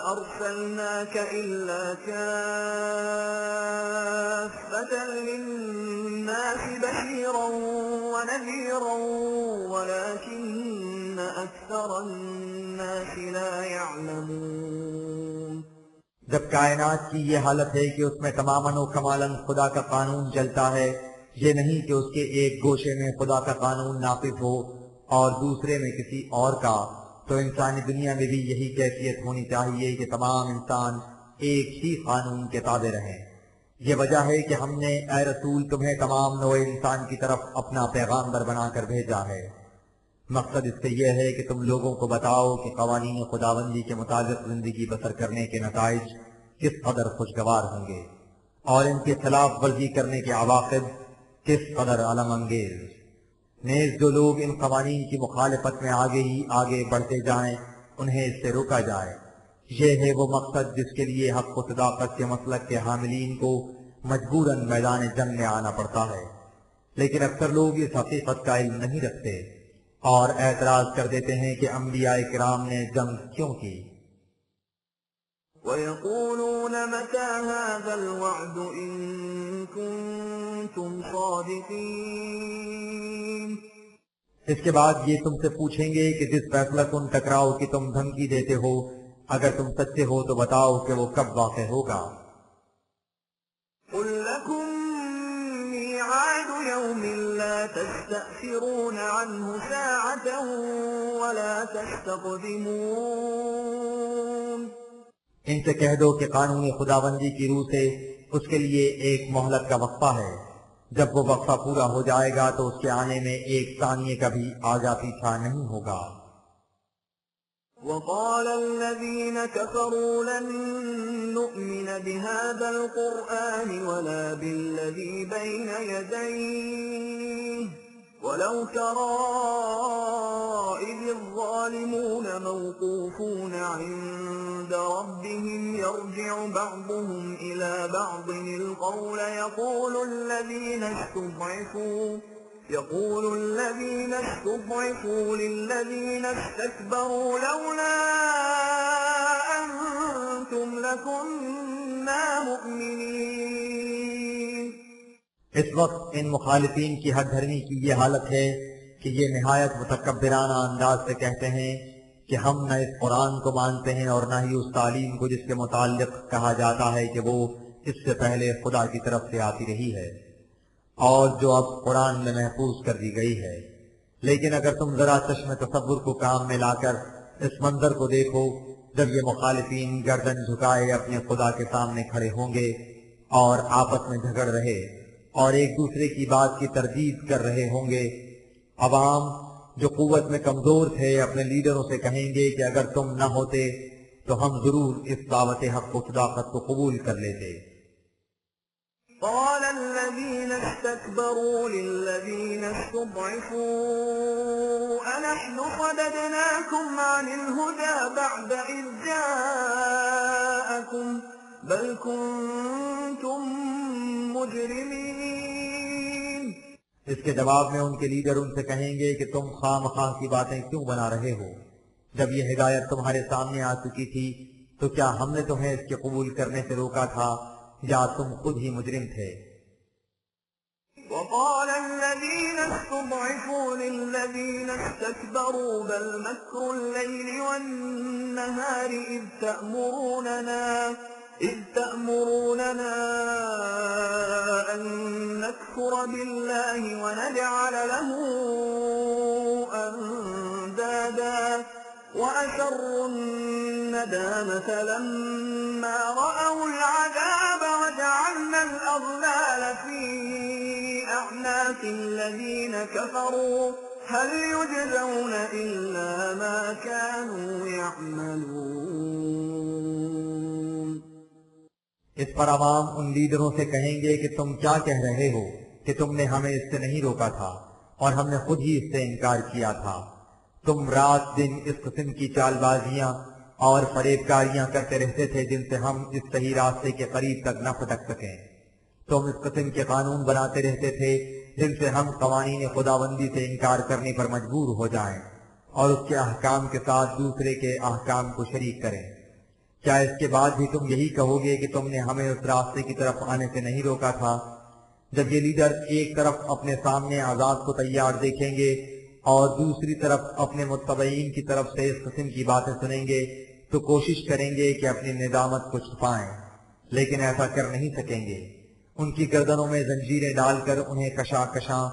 أرسلناك إلا كافة للناس بشيرا ونذيرا ولكن أكثر الناس لا يعلمون. جب کائنات کی یہ حالت ہے کہ اس میں تماماً و کمالاً خدا کا قانون چلتا ہے، یہ نہیں کہ اس کے ایک گوشے میں خدا کا قانون نافذ ہو اور دوسرے میں کسی اور کا، تو انسانی دنیا میں بھی یہی کیفیت ہونی چاہیے کہ تمام انسان ایک ہی قانون کے تابع رہیں. یہ وجہ ہے کہ ہم نے اے رسول تمہیں تمام نوع انسان کی طرف اپنا پیغامبر بنا کر بھیجا ہے. مقصد اس سے یہ ہے کہ تم لوگوں کو بتاؤ کہ قوانین خداوندی کے مطابق زندگی بسر کرنے کے نتائج کس قدر خوشگوار ہوں گے اور ان کی خلاف ورزی کرنے کے عواقب کس قدر الم انگیز. نیز جو لوگ ان قوانین کی مخالفت میں آگے ہی آگے بڑھتے جائیں انہیں اس سے روکا جائے. یہ ہے وہ مقصد جس کے لیے حق و صداقت کے مسلک کے حاملین کو مجبوراً میدان جنگ میں آنا پڑتا ہے. لیکن اکثر لوگ اس حقیقت کا علم نہیں رکھتے اور اعتراض کر دیتے ہیں کہ انبیاء کرام نے جنگ کیوں کی. وَيَقُولُونَ مَتَى هَذَا الْوَعْدُ إِن كُنتُمْ صَادِقِينَ. اس کے بعد یہ تم سے پوچھیں گے کہ جس فیصلہ کن ٹکراؤ کی تم دھمکی دیتے ہو، اگر تم سچے ہو تو بتاؤ کہ وہ کب واقع ہوگا. قُل لَّكُم مِّيعَادُ يَوْمٍ لَّا تَسْتَأْخِرُونَ عَنْهُ سَاعَةً وَلَا تَسْتَقْدِمُونَ. ان سے کہہ دو کہ قانون خداوندی کی روح سے اس کے لیے ایک مہلت کا وقفہ ہے. جب وہ وقفہ پورا ہو جائے گا تو اس کے آنے میں ایک ثانیے کا بھی آگا پیچھا نہیں ہوگا. وقال الذين كفروا لن نؤمن بهذا القرآن ولا بالذي بين يديه ولو ترى إذ الظالمون موقوفون عند ربهم يرجع بعضهم إلى بعض القول يقول الذين استضعفوا للذين استكبروا لولا أنتم لكنا مؤمنين. اس وقت ان مخالفین کی حد دھرمی کی یہ حالت ہے کہ یہ نہایت متکبرانہ انداز سے کہتے ہیں کہ ہم نہ اس قرآن کو مانتے ہیں اور نہ ہی اس تعلیم کو جس کے متعلق کہا جاتا ہے کہ وہ اس سے پہلے خدا کی طرف سے آتی رہی ہے اور جو اب قرآن میں محفوظ کر دی گئی ہے. لیکن اگر تم ذرا چشم تصور کو کام میں لا کر اس منظر کو دیکھو جب یہ مخالفین گردن جھکائے اپنے خدا کے سامنے کھڑے ہوں گے اور آپس میں جھگڑ رہے اور ایک دوسرے کی بات کی تردید کر رہے ہوں گے. عوام جو قوت میں کمزور تھے اپنے لیڈروں سے کہیں گے کہ اگر تم نہ ہوتے تو ہم ضرور اس دعوت حق و صداقت کو قبول کر لیتے. قال الذين استكبروا للذين استضعفوا أنحن صددناكم عن الهدى بعد إذ جاءكم بل كنتم مجرمين. اس کے جواب میں ان کے لیڈر ان سے کہیں گے کہ تم خواہ مخواہ کی باتیں کیوں بنا رہے ہو؟ جب یہ ہدایت تمہارے سامنے آ چکی تھی تو کیا ہم نے تمہیں اس کے قبول کرنے سے روکا تھا یا تم خود ہی مجرم تھے؟ وقال الذين استضعفوا للذين استكبروا بل مكر الليل والنهار إذ تأمروننا أن نكفر بالله ونجعل له أندادا وأسروا الندامة لما رأوا العذاب وجعلنا الأغلال في أعناق سيئات الذين كفروا هل يجزون إلا ما كانوا يعملون. اس پر عوام ان لیڈروں سے کہیں گے کہ تم کیا کہہ رہے ہو کہ تم نے ہمیں اس سے نہیں روکا تھا اور ہم نے خود ہی اس سے انکار کیا تھا. تم رات دن اس قسم کی چال بازیاں اور فریب کاریاں کرتے رہتے تھے جن سے ہم اس صحیح راستے کے قریب تک نہ پھٹک سکیں. تم اس قسم کے قانون بناتے رہتے تھے جن سے ہم قوانین خداوندی سے انکار کرنے پر مجبور ہو جائیں اور اس کے احکام کے ساتھ دوسرے کے احکام کو شریک کریں. کیا اس کے بعد بھی تم یہی کہو گے کہ تم نے ہمیں اس راستے کی طرف آنے سے نہیں روکا تھا؟ جب یہ لیڈر ایک طرف اپنے سامنے عذاب کو تیار دیکھیں گے اور دوسری طرف اپنے متبعین کی طرف سے اس قسم کی باتیں سنیں گے تو کوشش کریں گے کہ اپنی ندامت کو چھپائیں، لیکن ایسا کر نہیں سکیں گے. ان کی گردنوں میں زنجیریں ڈال کر انہیں کشاں کشاں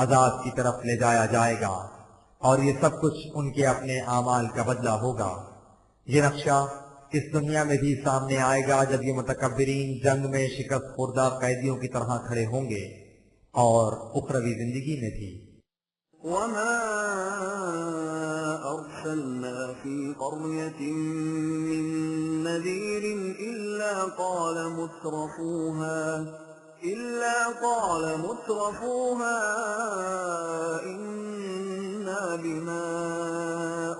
عذاب کی طرف لے جایا جائے گا، اور یہ سب کچھ ان کے اپنے اعمال کا بدلہ ہوگا. یہ نقشہ اس دنیا میں بھی سامنے آئے گا جب یہ متکبرین جنگ میں شکست خوردہ قیدیوں کی طرح کھڑے ہوں گے، اور اخروی زندگی میں بھی. وما أرسلنا في قرية من نذير إلا قال مترفوها إنا بما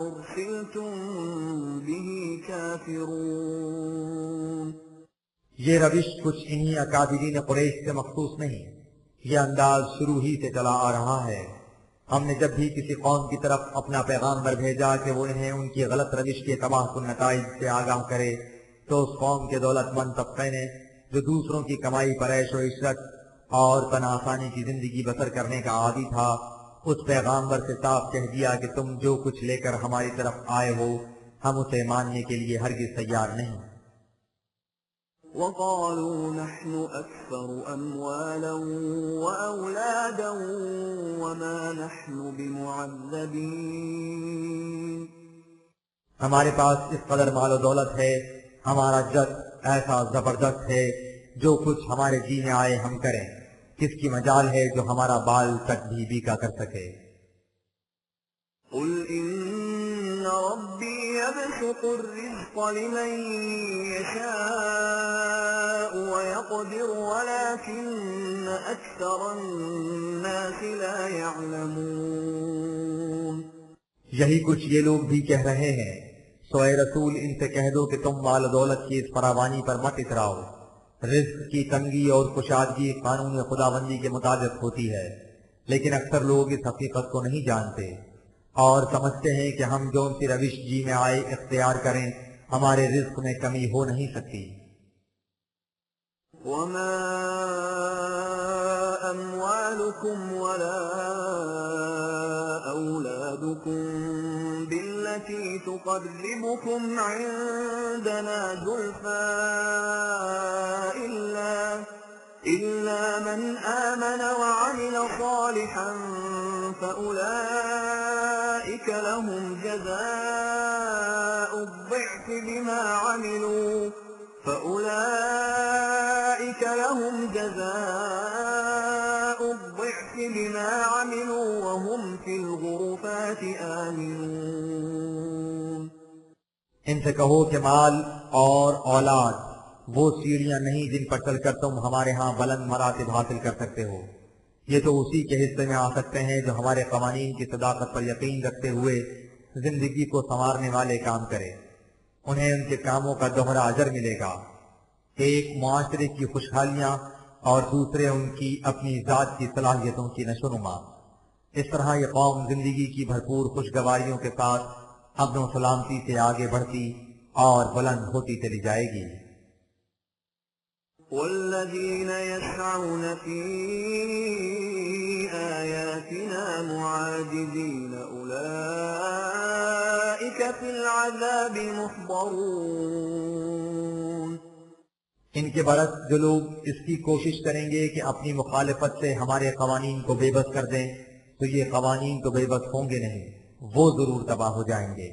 أرسلتم به كافرون. یہ روش کچھ انہی اکابرین قریش سے مخصوص نہیں، یہ انداز شروع ہی سے چلا آ رہا ہے. ہم نے جب بھی کسی قوم کی طرف اپنا پیغامبر بھیجا کہ وہ انہیں ان کی غلط روش کے تباہ کن نتائج سے آگاہ کرے، تو اس قوم کے دولت مند طبقے نے جو دوسروں کی کمائی پر عیش و عشرت اور پناہ آسانی کی زندگی بسر کرنے کا عادی تھا، اس پیغامبر سے صاف کہہ دیا کہ تم جو کچھ لے کر ہماری طرف آئے ہو ہم اسے ماننے کے لیے ہرگز تیار نہیں. وقالوا نحن أكثر أموالا وأولادا وما نحن بمعذبين. ہمارے پاس اس قدر مال و دولت ہے، ہمارا جد ایسا زبردست ہے، جو کچھ ہمارے جی میں آئے ہم کریں، کس کی مجال ہے جو ہمارا بال تک بھی بیکا کر سکے. قل إن ربي يبسط الرزق لمن يشاء ويقدر ولكن أكثر الناس لا يعلمون. یہی کچھ یہ لوگ بھی کہہ رہے ہیں. سو اے رسول ان سے کہہ دو کہ تم مال و دولت کی اس فراوانی پر مت اتراؤ. رزق کی تنگی اور کشادگی قانون خداوندی کے مطابق ہوتی ہے، لیکن اکثر لوگ اس حقیقت کو نہیں جانتے اور سمجھتے ہیں کہ ہم جو سی روش جی میں آئے اختیار کریں ہمارے رزق میں کمی ہو نہیں سکتی. وما أموالكم ولا أولادكم بالتي تقربكم عندنا زلفى إلا من آمن وعمل صالحا فأولئك لهم جزاء الضعف بما عملوا وهم في الغرفات آمنون. ان سے کہو کہ مال اور اولاد وہ سیڑھیاں نہیں جن پر چل کر تم ہمارے ہاں بلند مراتب حاصل کر سکتے ہو. یہ تو اسی کے حصے میں آ سکتے ہیں جو ہمارے قوانین کی صداقت پر یقین رکھتے ہوئے زندگی کو سنوارنے والے کام کرے. انہیں ان کے کاموں کا دوہرا اجر ملے گا، ایک معاشرے کی خوشحالیاں اور دوسرے ان کی اپنی ذات کی صلاحیتوں کی نشوونما. اس طرح یہ قوم زندگی کی بھرپور خوشگواریوں کے ساتھ امن و سلامتی سے آگے بڑھتی اور بلند ہوتی چلی جائے گی. والذين يسعون في آياتنا معاجزين أولئك في العذاب محضرون. ان کے برعکس جو لوگ اس کی کوشش کریں گے کہ اپنی مخالفت سے ہمارے قوانین کو بے بس کر دیں تو یہ قوانین تو بے بس ہوں گے نہیں، وہ ضرور تباہ ہو جائیں گے.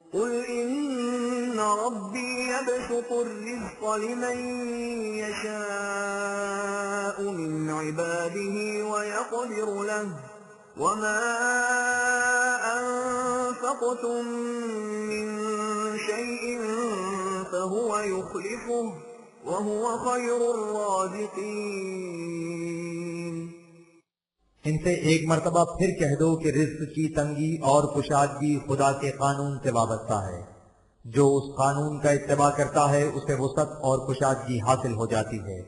قل إن ربي يبسط الرزق لمن يشاء من عباده ويقدر له وما أنفقتم من شيء فهو يخلفه وهو خير الرازقين۔ ان سے ایک مرتبہ پھر کہہ دو کہ رزق کی تنگی اور کشادگی خدا کے قانون سے وابستہ ہے۔ جو اس قانون کا اتباع کرتا ہے اسے وسعت اور کشادگی حاصل ہو جاتی ہے،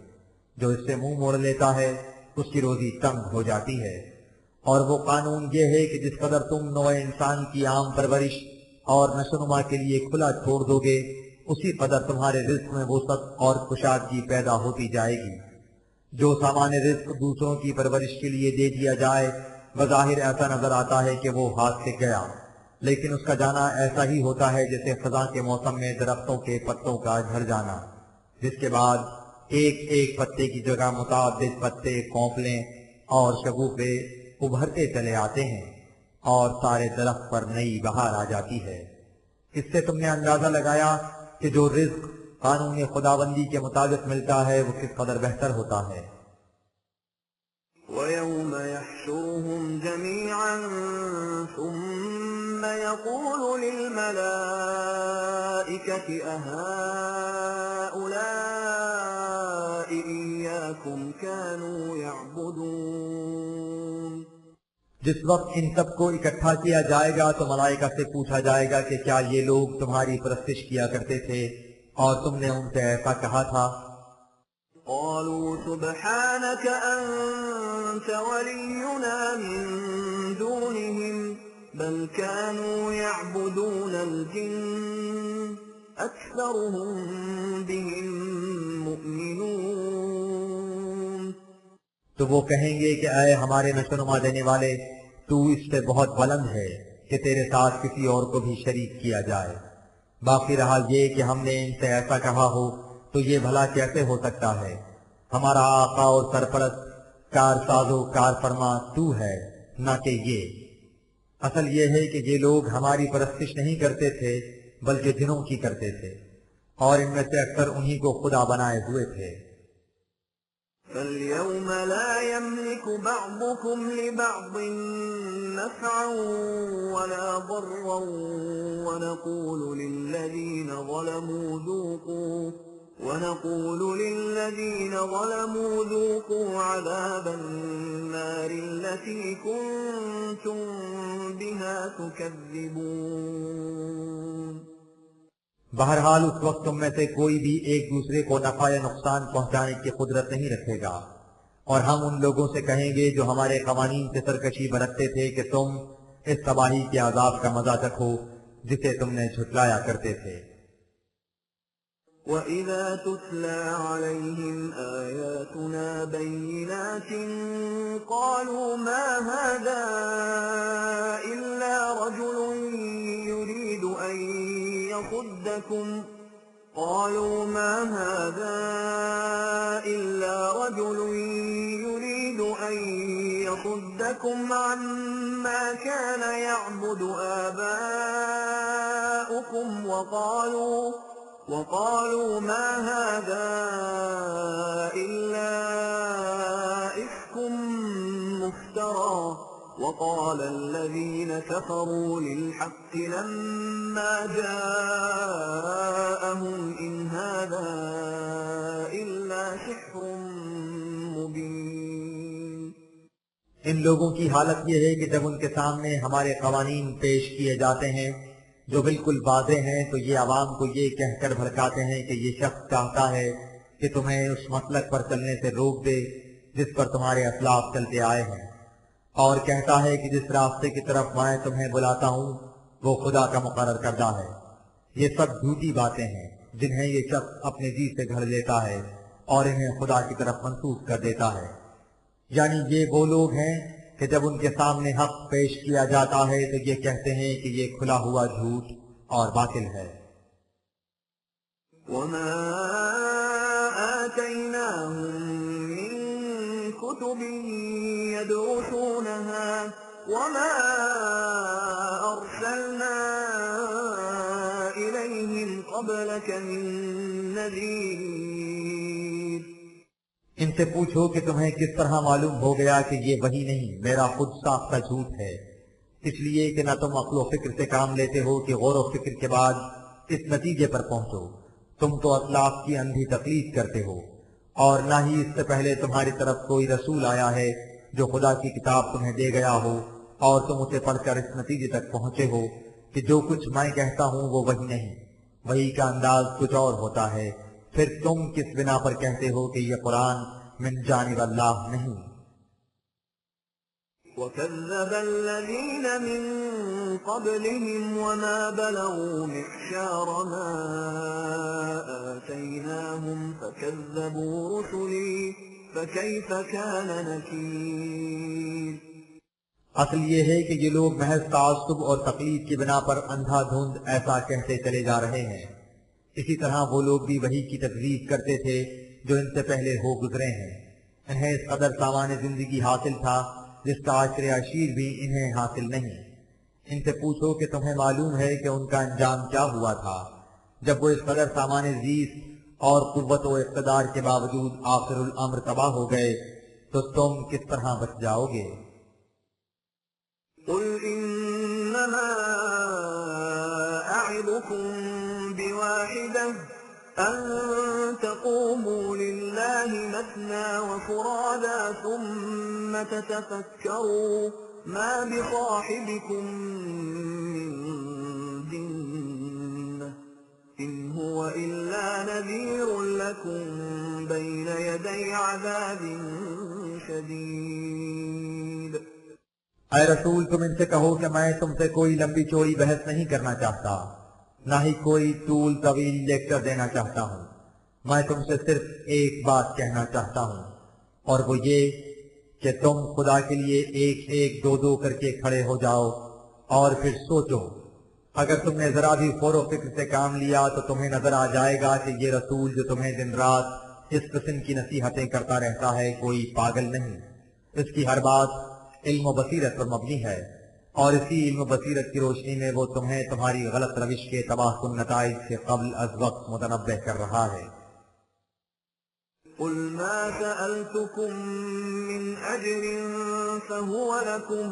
جو اس سے منہ موڑ لیتا ہے اس کی روزی تنگ ہو جاتی ہے۔ اور وہ قانون یہ ہے کہ جس قدر تم نوع انسان کی عام پرورش اور نشوونما کے لیے کھلا چھوڑ دو گے اسی قدر تمہارے رزق میں وسعت اور کشادگی پیدا ہوتی جائے گی۔ جو سامان رزق دوسروں کی پرورش کے لیے دے دیا جائے بظاہر ایسا نظر آتا ہے کہ وہ ہاتھ سے گیا، لیکن اس کا جانا ایسا ہی ہوتا ہے جیسے خزاں کے موسم میں درختوں کے پتوں کا جھڑ جانا، جس کے بعد ایک ایک پتے کی جگہ متعدد پتے، کونپلیں اور شگوفے ابھرتے چلے آتے ہیں اور سارے درخت پر نئی بہار آ جاتی ہے۔ اس سے تم نے اندازہ لگایا کہ جو رزق قانون خداوندی کے مطابق ملتا ہے وہ کس قدر بہتر ہوتا ہے۔ وَيَوْمَ يَحْشُرُهُمْ جَمِيعًا ثُمَّ يَقُولُ لِلْمَلَائِكَةِ أَهَٰؤُلَاءِ إِيَّاكُمْ كَانُوا يَعْبُدُونَ۔ جس وقت ان سب کو اکٹھا کیا جائے گا تو ملائکہ سے پوچھا جائے گا کہ کیا یہ لوگ تمہاری پرستش کیا کرتے تھے اور تم نے ان سے ایسا کہا تھا؟ قالوا سبحانك أنت ولينا من دونهم بل كانوا يعبدون الجن أكثرهم بهم مؤمنون۔ تو وہ کہیں گے کہ اے ہمارے نشوونما دینے والے، تو اس سے بہت بلند ہے کہ تیرے ساتھ کسی اور کو بھی شریک کیا جائے۔ باقی رہا یہ کہ ہم نے ان سے ایسا کہا ہو تو یہ بھلا کیسے ہو سکتا ہے؟ ہمارا آقا اور سرپرست، کار ساز و کار فرما تو ہے، نہ کہ یہ۔ اصل یہ ہے کہ یہ لوگ ہماری پرستش نہیں کرتے تھے بلکہ جنوں کی کرتے تھے، اور ان میں سے اکثر انہی کو خدا بنائے ہوئے تھے۔ فَالْيَوْمَ لَا يَمْلِكُ بَعْضُكُمْ لِبَعْضٍ نَفْعًا وَلَا ضَرًّا وَنَقُولُ لِلَّذِينَ ظَلَمُوا ذُوقُوا عَذَابَ النَّارِ الَّتِي كُنتُم بِهَا تُكَذِّبُونَ۔ بہرحال اس وقت تم میں سے کوئی بھی ایک دوسرے کو نفع یا نقصان پہنچانے کی قدرت نہیں رکھے گا، اور ہم ان لوگوں سے کہیں گے جو ہمارے قوانین سے سرکشی برتتے تھے کہ تم اس تباہی کے عذاب کا مزہ چکھو جسے تم نے جھٹلایا کرتے تھے۔ وَإِذَا تُتْلَى عَلَيْهِمْ آيَاتُنَا بَيِّنَاتٍ قَالُوا مَا هَذَا إِلَّا رَجُلٌ يُرِيدُ أَن يَصُدَّكُمْ عَمَّا كَانَ يَعْبُدُ آبَاؤُكُمْ وَقَالُوا مَا هَذَا إِلَّا إِفْكٌ مُفْتَرًى وَقَالَ الَّذِينَ كَفَرُوا لِلْحَقِّ لَمَّا جَاءَهُمْ إِنْ هَذَا إِلَّا سِحْرٌ مُبِينٌ۔ ان لوگوں کی حالت یہ ہے کہ جب ان کے سامنے ہمارے قوانین پیش کیے جاتے ہیں جو بالکل واضح ہیں تو یہ عوام کو یہ کہہ کر بھڑکاتے ہیں کہ یہ شخص چاہتا ہے کہ تمہیں اس مسلک پر چلنے سے روک دے جس پر تمہارے اسلاف چلتے آئے ہیں، اور کہتا ہے کہ جس راستے کی طرف میں تمہیں بلاتا ہوں وہ خدا کا مقرر کردہ ہے۔ یہ سب جھوٹی باتیں ہیں جنہیں یہ شخص اپنے جی سے گھڑ لیتا ہے اور انہیں خدا کی طرف منسوخ کر دیتا ہے۔ یعنی یہ وہ لوگ ہیں کہ جب ان کے سامنے حق پیش کیا جاتا ہے تو یہ کہتے ہیں کہ یہ کھلا ہوا جھوٹ اور باطل ہے۔ وَمَا آتَيْنَاهُم مِّن كُتُبٍ يَدْرُسُونَهَا وَمَا أَرْسَلْنَا إِلَيْهِمْ قبلك من نذير ان سے پوچھو کہ تمہیں کس طرح معلوم ہو گیا کہ یہ وہی نہیں میرا خود ساختہ جھوٹ ہے، اس لیے کہ نہ تم عقل و فکر سے کام لیتے ہو کہ غور و فکر کے بعد اس نتیجے پر پہنچو، تم تو اطلاق کی اندھی تقلید کرتے ہو، اور نہ ہی اس سے پہلے تمہاری طرف کوئی رسول آیا ہے جو خدا کی کتاب تمہیں دے گیا ہو اور تم اسے پڑھ کر اس نتیجے تک پہنچے ہو کہ جو کچھ میں کہتا ہوں وہ وہی نہیں، وہی کا انداز کچھ اور ہوتا ہے، پھر تم کس بنا پر کہتے ہو کہ یہ قرآن من جانب اللہ نہیں؟ وكذب الذين من قبلهم وما بلغوا معشار ما آتيناهم فكذبوا رسلي فكيف كان نكير اصل یہ ہے کہ یہ لوگ محض تعصب اور تقلید کی بنا پر اندھا دھند ایسا کہتے چلے جا رہے ہیں، اسی طرح وہ لوگ بھی وہی کی تکذیب کرتے تھے جو ان سے پہلے ہو گزرے ہیں، انہیں اس قدر سامان زندگی حاصل تھا جس کا عشر عشیر بھی انہیں حاصل نہیں۔ ان سے پوچھو کہ تمہیں معلوم ہے کہ ان کا انجام کیا ہوا تھا جب وہ اس قدر سامان زیست اور قوت و اقتدار کے باوجود آخر الامر تباہ ہو گئے تو تم کس طرح بچ جاؤ گے؟ قل انما اعظكم بواحدة ان تقوموا لله مثنى وفرادا ثم تتفكروا ما بصاحبكم من جنة ان هو الا نذير لكم بين يدي عذاب شديد۔ اے رسول تم ان سے کہو کہ میں تم سے کوئی لمبی چوڑی بحث نہیں کرنا چاہتا، نہ ہی کوئی طول طویل لیکچر دینا چاہتا ہوں، میں تم سے صرف ایک بات کہنا چاہتا ہوں، اور وہ یہ کہ تم خدا کے لیے ایک ایک دو دو کر کے کھڑے ہو جاؤ اور پھر سوچو، اگر تم نے ذرا بھی غور و فکر سے کام لیا تو تمہیں نظر آ جائے گا کہ یہ رسول جو تمہیں دن رات اس قسم کی نصیحتیں کرتا رہتا ہے کوئی پاگل نہیں، اس کی ہر بات علم و بصیرت پر مبنی ہے، اور اسی علم و بصیرت کی روشنی میں وہ تمہیں تمہاری غلط روش کے تباہ کن نتائج سے قبل از وقت متنبہ کر رہا ہے۔ قل ما سألتكم من أجر فهو لكم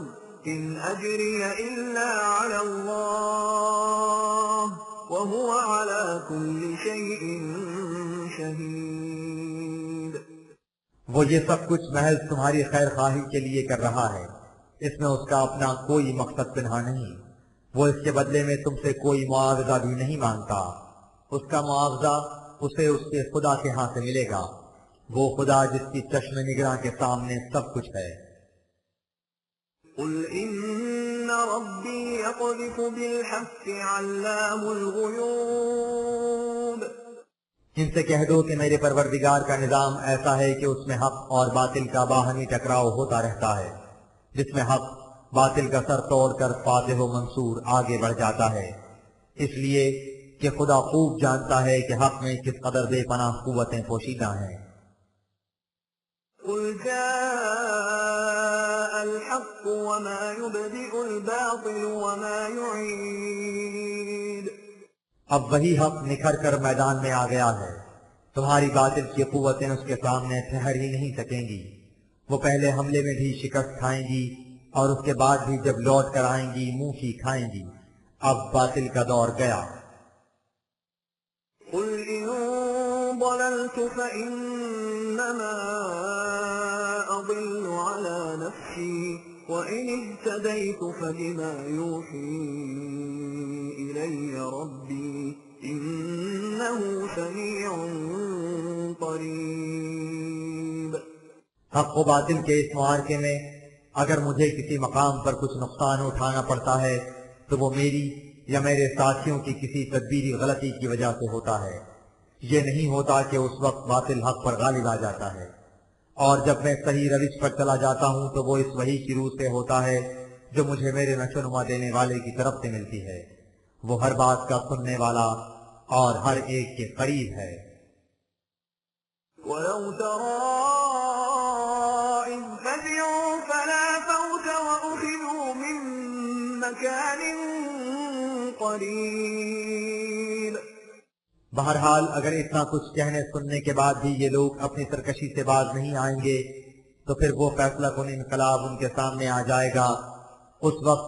إن أجري إلا على الله وهو على كل شيء شهيد۔ وہ یہ سب کچھ محض تمہاری خیر خواہی کے لیے کر رہا ہے، اس میں اس کا اپنا کوئی مقصد پنہا نہیں، وہ اس کے بدلے میں تم سے کوئی معاوضہ بھی نہیں مانگتا، اس کا معاوضہ اسے اس کے خدا کے ہاں سے ملے گا، وہ خدا جس کی چشم نگراں کے سامنے سب کچھ ہے۔ قل إن ربي يقذف بالحق علام الغيوب۔ ان سے کہہ دو کہ میرے پروردگار کا نظام ایسا ہے کہ اس میں حق اور باطل کا باہمی ٹکراؤ ہوتا رہتا ہے، جس میں حق باطل کا سر توڑ کر فاتح و منصور آگے بڑھ جاتا ہے، اس لیے کہ خدا خوب جانتا ہے کہ حق میں کس قدر بے پناہ قوتیں پوشیدہ ہیں۔ قل جاء الحق وما يبدئ الباطل وما يعيد۔ اب وہی حق نکھر کر میدان میں آ گیا ہے، تمہاری باطل کی قوتیں اس کے سامنے ٹھہر ہی نہیں سکیں گی، وہ پہلے حملے میں بھی شکست کھائیں گی اور اس کے بعد بھی جب لوٹ کر آئیں گی منہ ہی کھائیں گی، اب باطل کا دور گیا۔ قل إن ضللت فإنما أضل على نفسي وإن اهتديت فبما يوحي إلي ربي إنه سميع قريب۔ حق و باطل کے اس معارکے میں اگر مجھے کسی مقام پر کچھ نقصان اٹھانا پڑتا ہے تو وہ میری یا میرے ساتھیوں کی کسی تدبیری غلطی کی وجہ سے ہوتا ہے، یہ نہیں ہوتا کہ اس وقت باطل حق پر غالب آ جاتا ہے، اور جب میں صحیح روش پر چلا جاتا ہوں تو وہ اس وحی کی روح سے ہوتا ہے جو مجھے میرے نشو نما دینے والے کی طرف سے ملتی ہے، وہ ہر بات کا سننے والا اور ہر ایک کے قریب ہے۔ وَلَوْ تَرَىٰ إِذْ فَزِعُوا فَلَا فَوْتَ وَأُخِذُوا مِن مَّكَانٍ قَرِيبٍ۔ بہرحال اگر اتنا کچھ کہنے سننے کے بعد بھی یہ لوگ اپنی سرکشی سے باز نہیں آئیں گے تو پھر وہ فیصلہ کن انقلاب ان کے سامنے آ جائے گا. اس وقت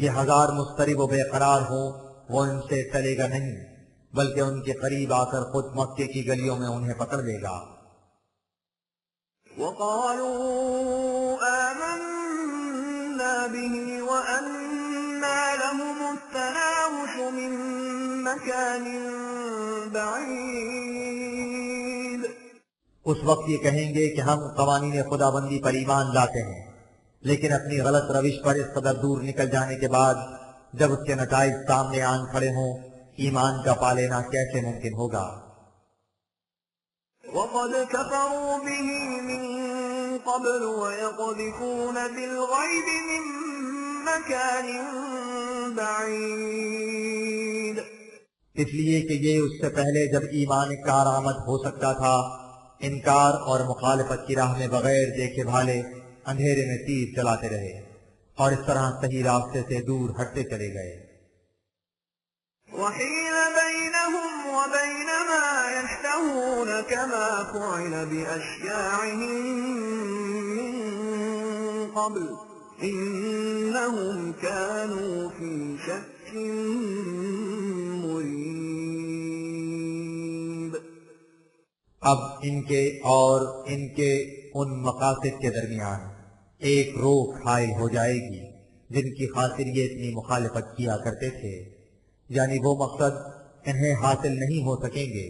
یہ ہزار مضطرب و بے قرار ہوں وہ ان سے ٹلے گا نہیں، بلکہ ان کے قریب آ کر خود مکے کی گلیوں میں انہیں پکڑ لے گا. وقالوا آمنا به وأنا لهم التناوش من مكان بعيد. اس وقت یہ کہیں گے کہ ہم قوانین خدا بندی پر ایمان لاتے ہیں، لیکن اپنی غلط روش پر اس قدر دور نکل جانے کے بعد جب اس کے نتائج سامنے آن کھڑے ہوں ایمان کا پا لینا کیسے ممکن ہوگا؟ وقد كفروا به من قبل ويقذفون بالغيب من مكان بعيد. اس لیے کہ یہ اس سے پہلے جب ایمان کارآمد ہو سکتا تھا انکار اور مخالفت کی راہ میں بغیر دیکھے بھالے اندھیرے میں تیر چلاتے رہے اور اس طرح صحیح راستے سے دور ہٹتے چلے گئے. وحيل بينهم وبين ما يشتهون كما فعل بأشياعهم من قبل إنهم كانوا في شك مريب. اب ان کے اور ان کے ان مقاصد کے درمیان ایک روک حائل ہو جائے گی جن کی خاطر یہ اتنی مخالفت کیا کرتے تھے، یعنی وہ مقصد انہیں حاصل نہیں ہو سکیں گے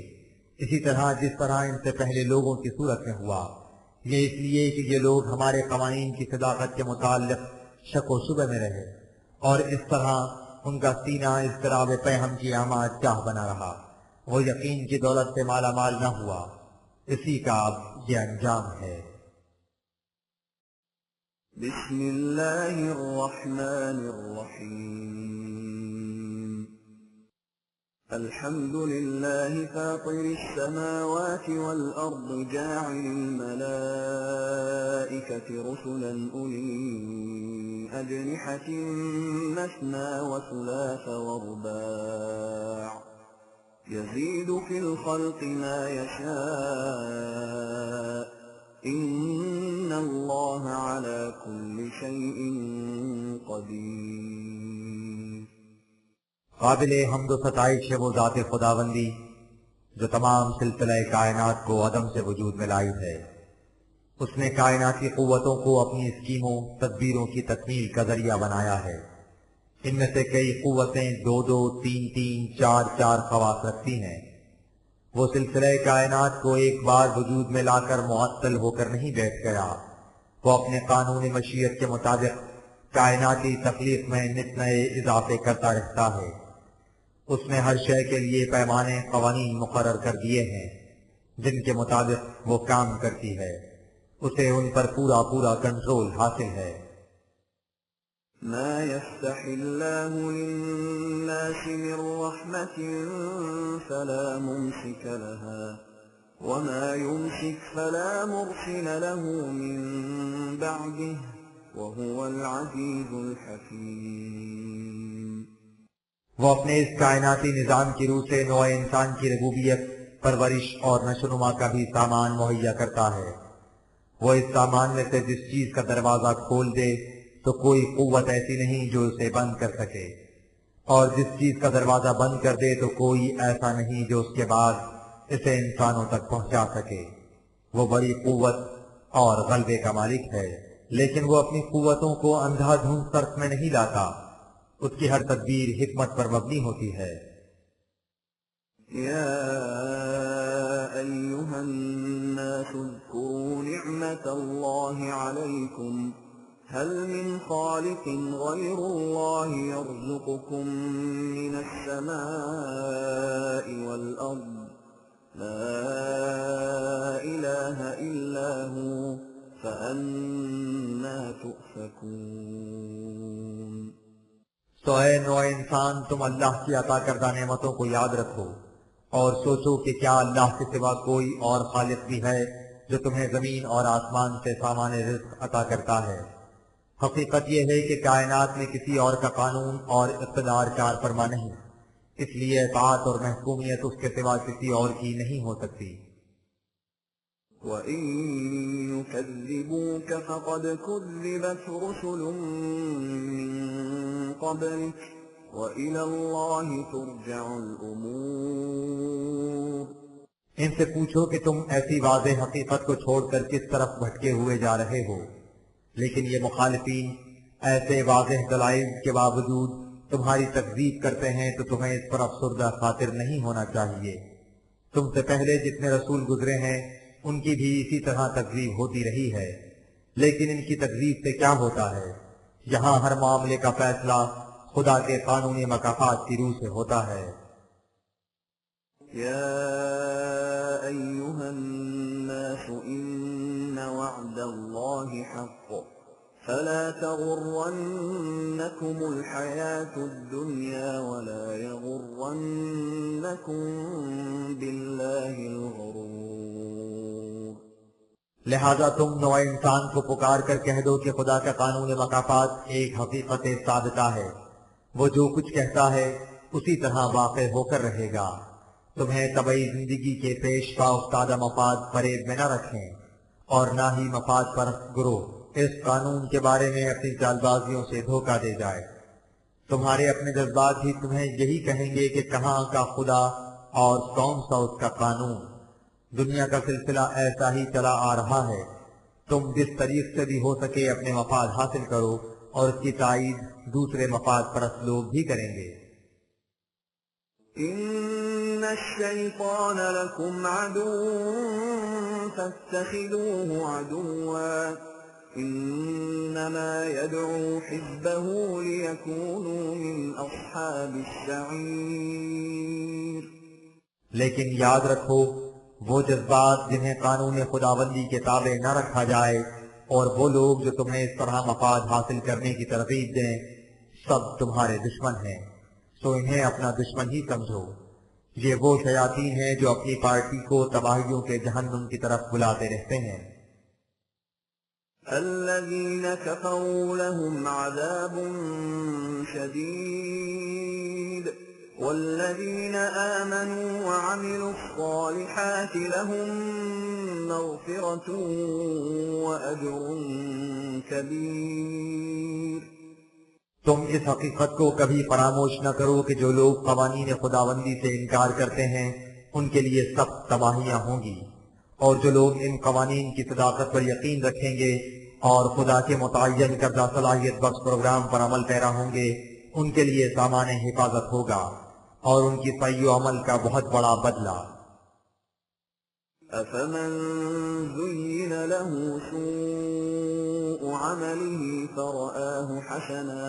اسی طرح جس طرح ان سے پہلے لوگوں کی صورت میں ہوا. یہ اس لیے کہ یہ لوگ ہمارے قوانین کی صداقت کے متعلق شک و شبہ میں رہے اور اس طرح ان کا سینہ اضطراب پہم کی آماد چاہ بنا رہا. وہ یقین کی دولت سے مالا مال نہ ہوا. اسی کا اب یہ انجام ہے. بسم اللہ الرحمن الرحیم. الحمد للہ فاطر السماوات والأرض جاعل الملائكة رسلا أولي أجنحة مثنى وثلاث ورباع يزيد في الخلق ما يشاء إن الله على كل شيء قدير. قابل حمد و ستائش ہے وہ ذات خداوندی جو تمام سلسلہ کائنات کو عدم سے وجود میں لائی ہے. اس نے کائناتی قوتوں کو اپنی اسکیموں تدبیروں کی تکمیل کا ذریعہ بنایا ہے. ان میں سے کئی قوتیں 2-2 3-3 4-4 خواص رکھتی ہیں. وہ سلسلہ کائنات کو ایک بار وجود میں لا کر معطل ہو کر نہیں بیٹھ گیا. وہ اپنے قانون مشیت کے مطابق کائناتی تخلیق میں نت نئے اضافے کرتا رہتا ہے. اس نے ہر شے کے لیے پیمانے قوانین مقرر کر دیے ہیں جن کے مطابق وہ کام کرتی ہے. اسے ان پر پورا کنٹرول حاصل ہے. ما يفتح الله للناس من رحمة فلا ممسك لها وما يمسك فلا مرسل له من بعده وهو العزيز الحكيم. وہ اپنے اس کائناتی نظام کی روح سے نوع انسان کی ربوبیت، پرورش اور نشو و نما کا بھی سامان مہیا کرتا ہے. وہ اس سامان میں سے جس چیز کا دروازہ کھول دے تو کوئی قوت ایسی نہیں جو اسے بند کر سکے، اور جس چیز کا دروازہ بند کر دے تو کوئی ایسا نہیں جو اس کے بعد اسے انسانوں تک پہنچا سکے. وہ بڑی قوت اور غلبے کا مالک ہے، لیکن وہ اپنی قوتوں کو اندھا دھند صرف میں نہیں لاتا. اس کی ہر تدبیر حکمت پر مبنی ہوتی ہے. یا ایھا الناس اذکروا نعمت اللہ علیکم هل من خالق غير الله يرزقكم من السماء والأرض لا إله إلا هو فأنا تؤفكون. تو اے نوع انسان تم اللہ کی عطا کردہ نعمتوں کو یاد رکھو اور سوچو کہ کیا اللہ کے سوا کوئی اور خالق بھی ہے جو تمہیں زمین اور آسمان سے سامان رزق عطا کرتا ہے. حقیقت یہ ہے کہ کائنات میں کسی اور کا قانون اور اقتدار کار فرما نہیں. اس لیے اطاعت اور محکومیت اس کے سوا کسی اور کی نہیں ہو سکتی۔ وَإِن يُكَذِّبُوكَ فَقَدْ كُذِّبَتْ رُسُلٌ مِّن قَبْلِكَ وَإِلَى اللَّهِ تُرْجَعُ الْأُمُورُ۔ ان سے پوچھو کہ تم ایسی واضح حقیقت کو چھوڑ کر کس طرف بھٹکے ہوئے جا رہے ہو، لیکن یہ مخالفین ایسے واضح دلائل کے باوجود تمہاری تکذیب کرتے ہیں تو تمہیں اس پر افسردہ خاطر نہیں ہونا چاہیے۔ تم سے پہلے جتنے رسول گزرے ہیں ان کی بھی اسی طرح تکذیب ہوتی رہی ہے، لیکن ان کی تکذیب سے کیا ہوتا ہے؟ یہاں ہر معاملے کا فیصلہ خدا کے قانون مکافات کی روح سے ہوتا ہے۔ يا أيها الناس إن وعد الله حق فلا تغرنكم الحياة الدنيا ولا يغرنكم بالله الغرور۔ لہذا تم نوع انسان کو پکار کر کہہ دو کہ خدا کا قانون مکافات ایک حقیقت ثابتہ ہے، وہ جو کچھ کہتا ہے اسی طرح واقع ہو کر رہے گا۔ تمہیں طبعی زندگی کے پیش پا افتادہ مفاد فریب میں نہ رکھیں، اور نہ ہی مفاد پرست گروہ اس قانون کے بارے میں اپنی چال بازیوں سے دھوکہ دے جائے۔ تمہارے اپنے جذبات ہی تمہیں یہی کہیں گے کہ کہاں کا خدا اور کون سا اس کا قانون۔ دنیا کا سلسلہ ایسا ہی چلا آ رہا ہے، تم جس طریق سے بھی ہو سکے اپنے مفاد حاصل کرو، اور اس کی تائید دوسرے مفاد پرست لوگ بھی کریں گے۔ إن الشيطان لكم عدو فاتخذوه عدوا إنما يدعو حزبه ليكونوا من أصحاب السعير۔ لیکن یاد رکھو وہ جذبات جنہیں قانون خداوندی کے تابع نہ رکھا جائے، اور وہ لوگ جو تمہیں اس طرح مفاد حاصل کرنے کی ترغیب دیں، سب تمہارے دشمن ہیں، تو انہیں اپنا دشمن ہی سمجھو۔ یہ وہ شیاطین ہیں جو اپنی پارٹی کو تباہیوں کے جہنم کی طرف بلاتے رہتے ہیں۔ الذين كفروا لهم عذاب شديد والذين آمنوا وعملوا الصالحات لهم مغفرة وأجر كبير۔ تم اس حقیقت کو کبھی فراموش نہ کرو کہ جو لوگ قوانین خداوندی سے انکار کرتے ہیں ان کے لیے سخت تباہیاں ہوں گی، اور جو لوگ ان قوانین کی صداقت پر یقین رکھیں گے اور خدا کے متعین کردہ صلاحیت بخش پروگرام پر عمل پیرا ہوں گے، ان کے لیے سامان حفاظت ہوگا اور ان کی صحیح و عمل کا بہت بڑا بدلہ۔ أفمن زين له سوء عمله فرآه حسنا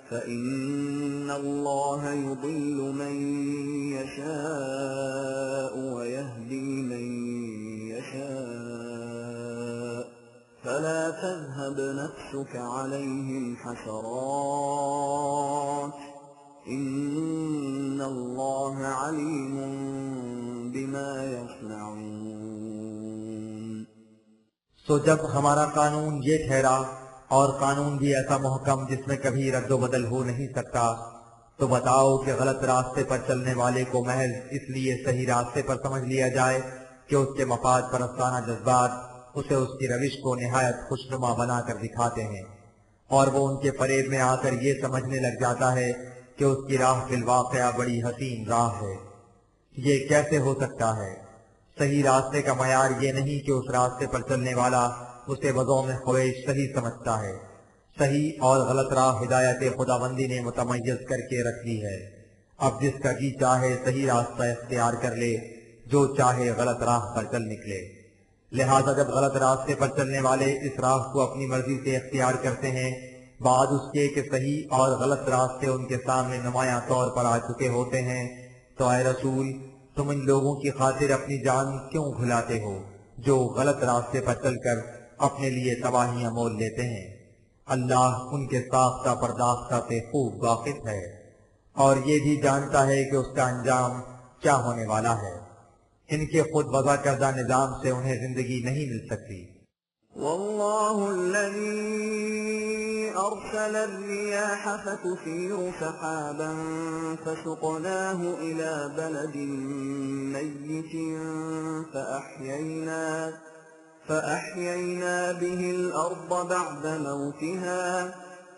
فإن الله يضل من يشاء ويهدي من يشاء فلا تذهب نفسك عليهم حسرات إن الله عليم بما يصنعون۔ سو جب ہمارا قانون یہ ٹھہرا، اور قانون بھی ایسا محکم جس میں کبھی رد و بدل ہو نہیں سکتا، تو بتاؤ کہ غلط راستے پر چلنے والے کو محض اس لیے صحیح راستے پر سمجھ لیا جائے کہ اس کے مفاد پرستانہ جذبات اسے اس کی روش کو نہایت خوشنما بنا کر دکھاتے ہیں، اور وہ ان کے فریب میں آ کر یہ سمجھنے لگ جاتا ہے کہ اس کی راہ بالواقع بڑی حسین راہ ہے۔ یہ کیسے ہو سکتا ہے؟ صحیح راستے کا معیار یہ نہیں کہ اس راستے پر چلنے والا اسے بذوق خواہش صحیح سمجھتا ہے۔ صحیح اور غلط راہ ہدایت خداوندی نے متمیز کر کے رکھ لی ہے۔ اب جس کا جی چاہے صحیح راستہ اختیار کر لے، جو چاہے غلط راہ پر چل نکلے۔ لہذا جب غلط راستے پر چلنے والے اس راہ کو اپنی مرضی سے اختیار کرتے ہیں، بعد اس کے کہ صحیح اور غلط راستے ان کے سامنے نمایاں طور پر آ چکے ہوتے ہیں، تو اے رسول تم ان لوگوں کی خاطر اپنی جان کیوں گھلاتے ہو جو غلط راستے پر چل کر اپنے لیے تباہیاں مول لیتے ہیں؟ اللہ ان کے ساختہ پرداختہ سے خوب واقف ہے، اور یہ بھی جانتا ہے کہ اس کا انجام کیا ہونے والا ہے۔ ان کے خود وضع کردہ نظام سے انہیں زندگی نہیں مل سکتی۔ والله الذي أرسل الرياح فتثير سحابا فسقناه إلى بلد ميت فأحيينا به الأرض بعد موتها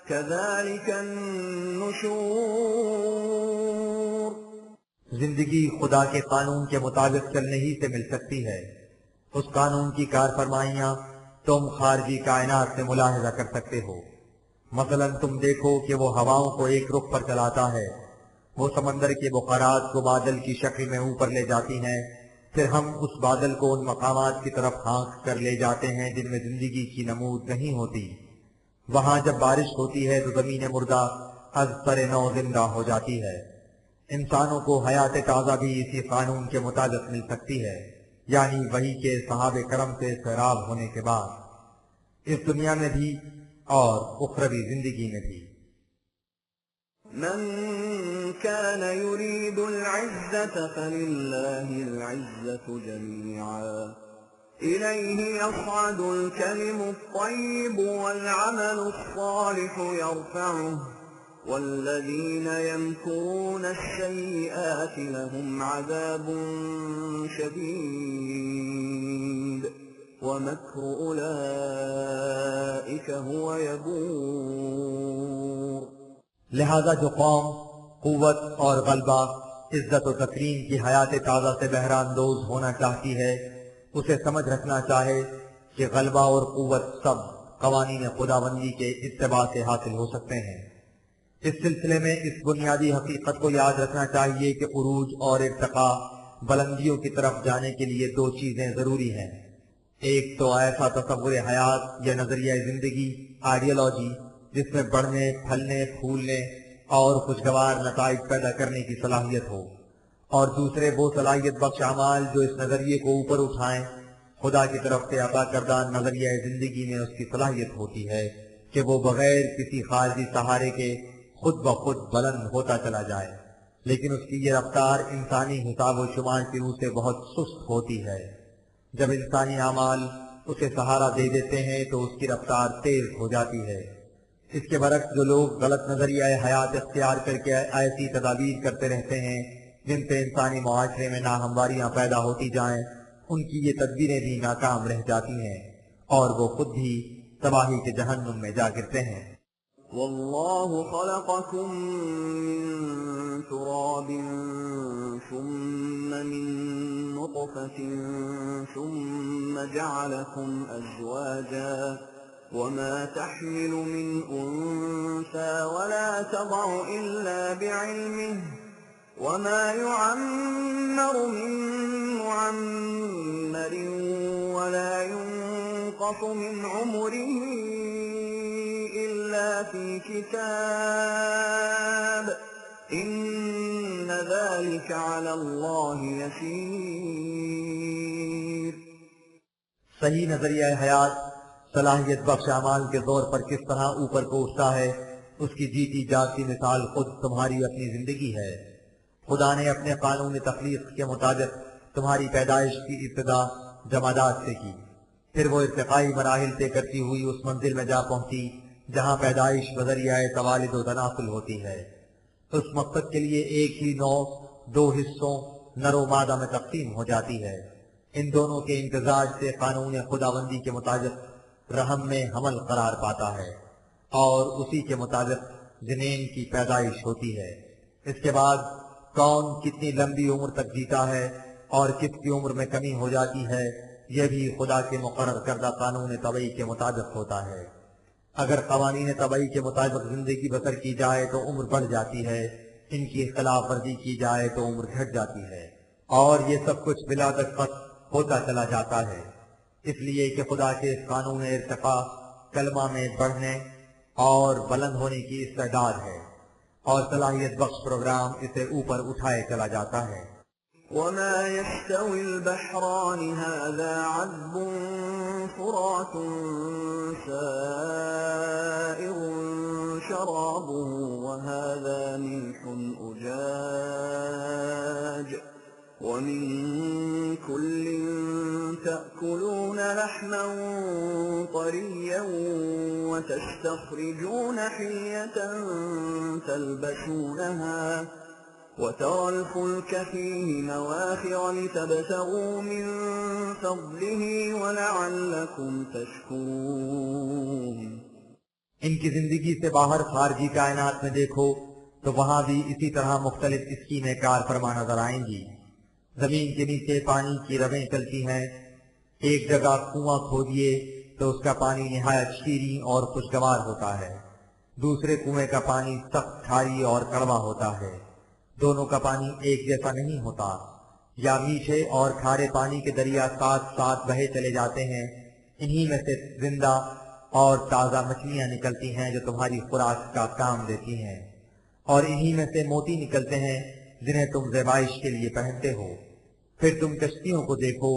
كذلك النشور. زندگی خدا کے قانون کے مطابق چلنے ہی سے مل سکتی ہے. اس قانون کی کار فرمائیاں تم خارجی کائنات سے ملاحظہ کر سکتے ہو. مثلا تم دیکھو کہ وہ ہواؤں کو ایک رخ پر چلاتا ہے. وہ سمندر کے بخارات کو بادل کی شکل میں اوپر لے جاتی ہیں. پھر ہم اس بادل کو ان مقامات کی طرف ہانک کر لے جاتے ہیں جن میں زندگی کی نمود نہیں ہوتی. وہاں جب بارش ہوتی ہے تو زمین مردہ از سر نو زندہ ہو جاتی ہے. انسانوں کو حیات تازہ بھی اسی قانون کے مطابق مل سکتی ہے، یعنی وہی کے صحابہ کرم سے سیراب ہونے کے بعد، اس دنیا میں بھی اور اخروی زندگی میں بھی. من كان يريد العزة فلله العزة جميعا إليه يصعد الكلم الطيب والعمل الصالح يرفعه والذين يمكرون السيئات لهم عذاب شديد ومكر أولئك هو يبور. لہذا جو قوم قوت اور غلبہ، عزت و تکریم کی حیات تازہ سے بحران دوز ہونا چاہتی ہے، اسے سمجھ رکھنا چاہے کہ غلبہ اور قوت سب قوانین خداوندی کے اتباع سے حاصل ہو سکتے ہیں. اس سلسلے میں اس بنیادی حقیقت کو یاد رکھنا چاہیے کہ عروج اور ارتقاء، بلندیوں کی طرف جانے کے لیے دو چیزیں ضروری ہیں. ایک تو ایسا تصور حیات یا نظریہ زندگی، آئیڈیالوجی، جس میں بڑھنے، پھلنے، پھولنے اور خوشگوار نتائج پیدا کرنے کی صلاحیت ہو، اور دوسرے وہ صلاحیت بخش اعمال جو اس نظریے کو اوپر اٹھائیں. خدا کی طرف سے عطا کردہ نظریہ زندگی میں اس کی صلاحیت ہوتی ہے کہ وہ بغیر کسی خارجی سہارے کے خود بخود بلند ہوتا چلا جائے، لیکن اس کی یہ رفتار انسانی حساب و شمار کی روح سے بہت سست ہوتی ہے. جب انسانی اعمال اسے سہارا دے دیتے ہیں تو اس کی رفتار تیز ہو جاتی ہے. اس کے برعکس جو لوگ غلط نظریہ حیات اختیار کر کے ایسی تدابیر کرتے رہتے ہیں جن سے انسانی معاشرے میں ناہمواریاں پیدا ہوتی جائیں، ان کی یہ تدبیریں بھی ناکام رہ جاتی ہیں اور وہ خود بھی تباہی کے جہنم میں جا گرتے ہیں. والله خلقكم من تراب ثم من نطفة ثم جعلكم أزواجا وما تحمل من أنثى ولا تضع إلا بعلمه وما يعمر من معمر ولا ينقص من عمره إلا في كتاب إن ذلك على الله يسير. صحیح نظریہ حیات صلاحیت بخش اعمال کے طور پر کس طرح اوپر کو اٹھتا ہے، اس کی جیتی جاگتی مثال خود تمہاری اپنی زندگی ہے. خدا نے اپنے قانون تخلیق کے مطابق تمہاری پیدائش کی ابتدا جمادات سے کی، پھر وہ ارتقائی مراحل طے کرتی ہوئی اس منزل میں جا پہنچی جہاں پیدائش بذریعہ توالد و تناسل ہوتی ہے. اس مقصد کے لیے ایک ہی نو دو حصوں نر و مادہ میں تقسیم ہو جاتی ہے. ان دونوں کے امتزاج سے قانون خداوندی کے مطابق رحم میں حمل قرار پاتا ہے اور اسی کے مطابق جنین کی پیدائش ہوتی ہے. اس کے بعد کون کتنی لمبی عمر تک جیتا ہے اور کس کی عمر میں کمی ہو جاتی ہے، یہ بھی خدا کے مقرر کردہ قانون طبعی کے مطابق ہوتا ہے. اگر قوانین طبعی کے مطابق زندگی بسر کی جائے تو عمر بڑھ جاتی ہے، ان کی خلاف ورزی کی جائے تو عمر گھٹ جاتی ہے، اور یہ سب کچھ ولادت پت ہوتا چلا جاتا ہے. اس لیے کہ خدا کے اس قانون ارتقاء کلمہ میں بڑھنے اور بلند ہونے کی استعداد ہے، اور صلاحیت بخش پروگرام اسے اوپر اٹھائے چلا جاتا ہے. وما يستوي البحران هذا عذب فرات سائغ شرابه وهذا ملح أجاج ومن كل تأكلون لحما طريا وتستخرجون حلية تلبسونها وترى الفلك فيه مواخر لتبتغوا من فضله ولعلكم تشكرون. ان کی زندگی سے باہر خارجی کائنات میں دیکھو تو وہاں بھی اسی طرح مختلف اسکیمیں کار فرما نظر آئیں گی. زمین کے نیچے پانی کی رویں چلتی ہیں. ایک جگہ کنواں کھودیے تو اس کا پانی نہایت شیریں اور خوشگوار ہوتا ہے. دوسرے کنویں کا پانی سخت کھاری اور کڑوا ہوتا ہے. دونوں کا پانی ایک جیسا نہیں ہوتا. یا میٹھے اور کھارے پانی کے دریا ساتھ ساتھ بہے چلے جاتے ہیں. انہی میں سے زندہ اور تازہ مچھلیاں نکلتی ہیں جو تمہاری خوراک کا کام دیتی ہیں. اور انہی میں سے موتی نکلتے ہیں جنہیں تم زیبائش کے لیے پہنتے ہو. پھر تم کشتیوں کو دیکھو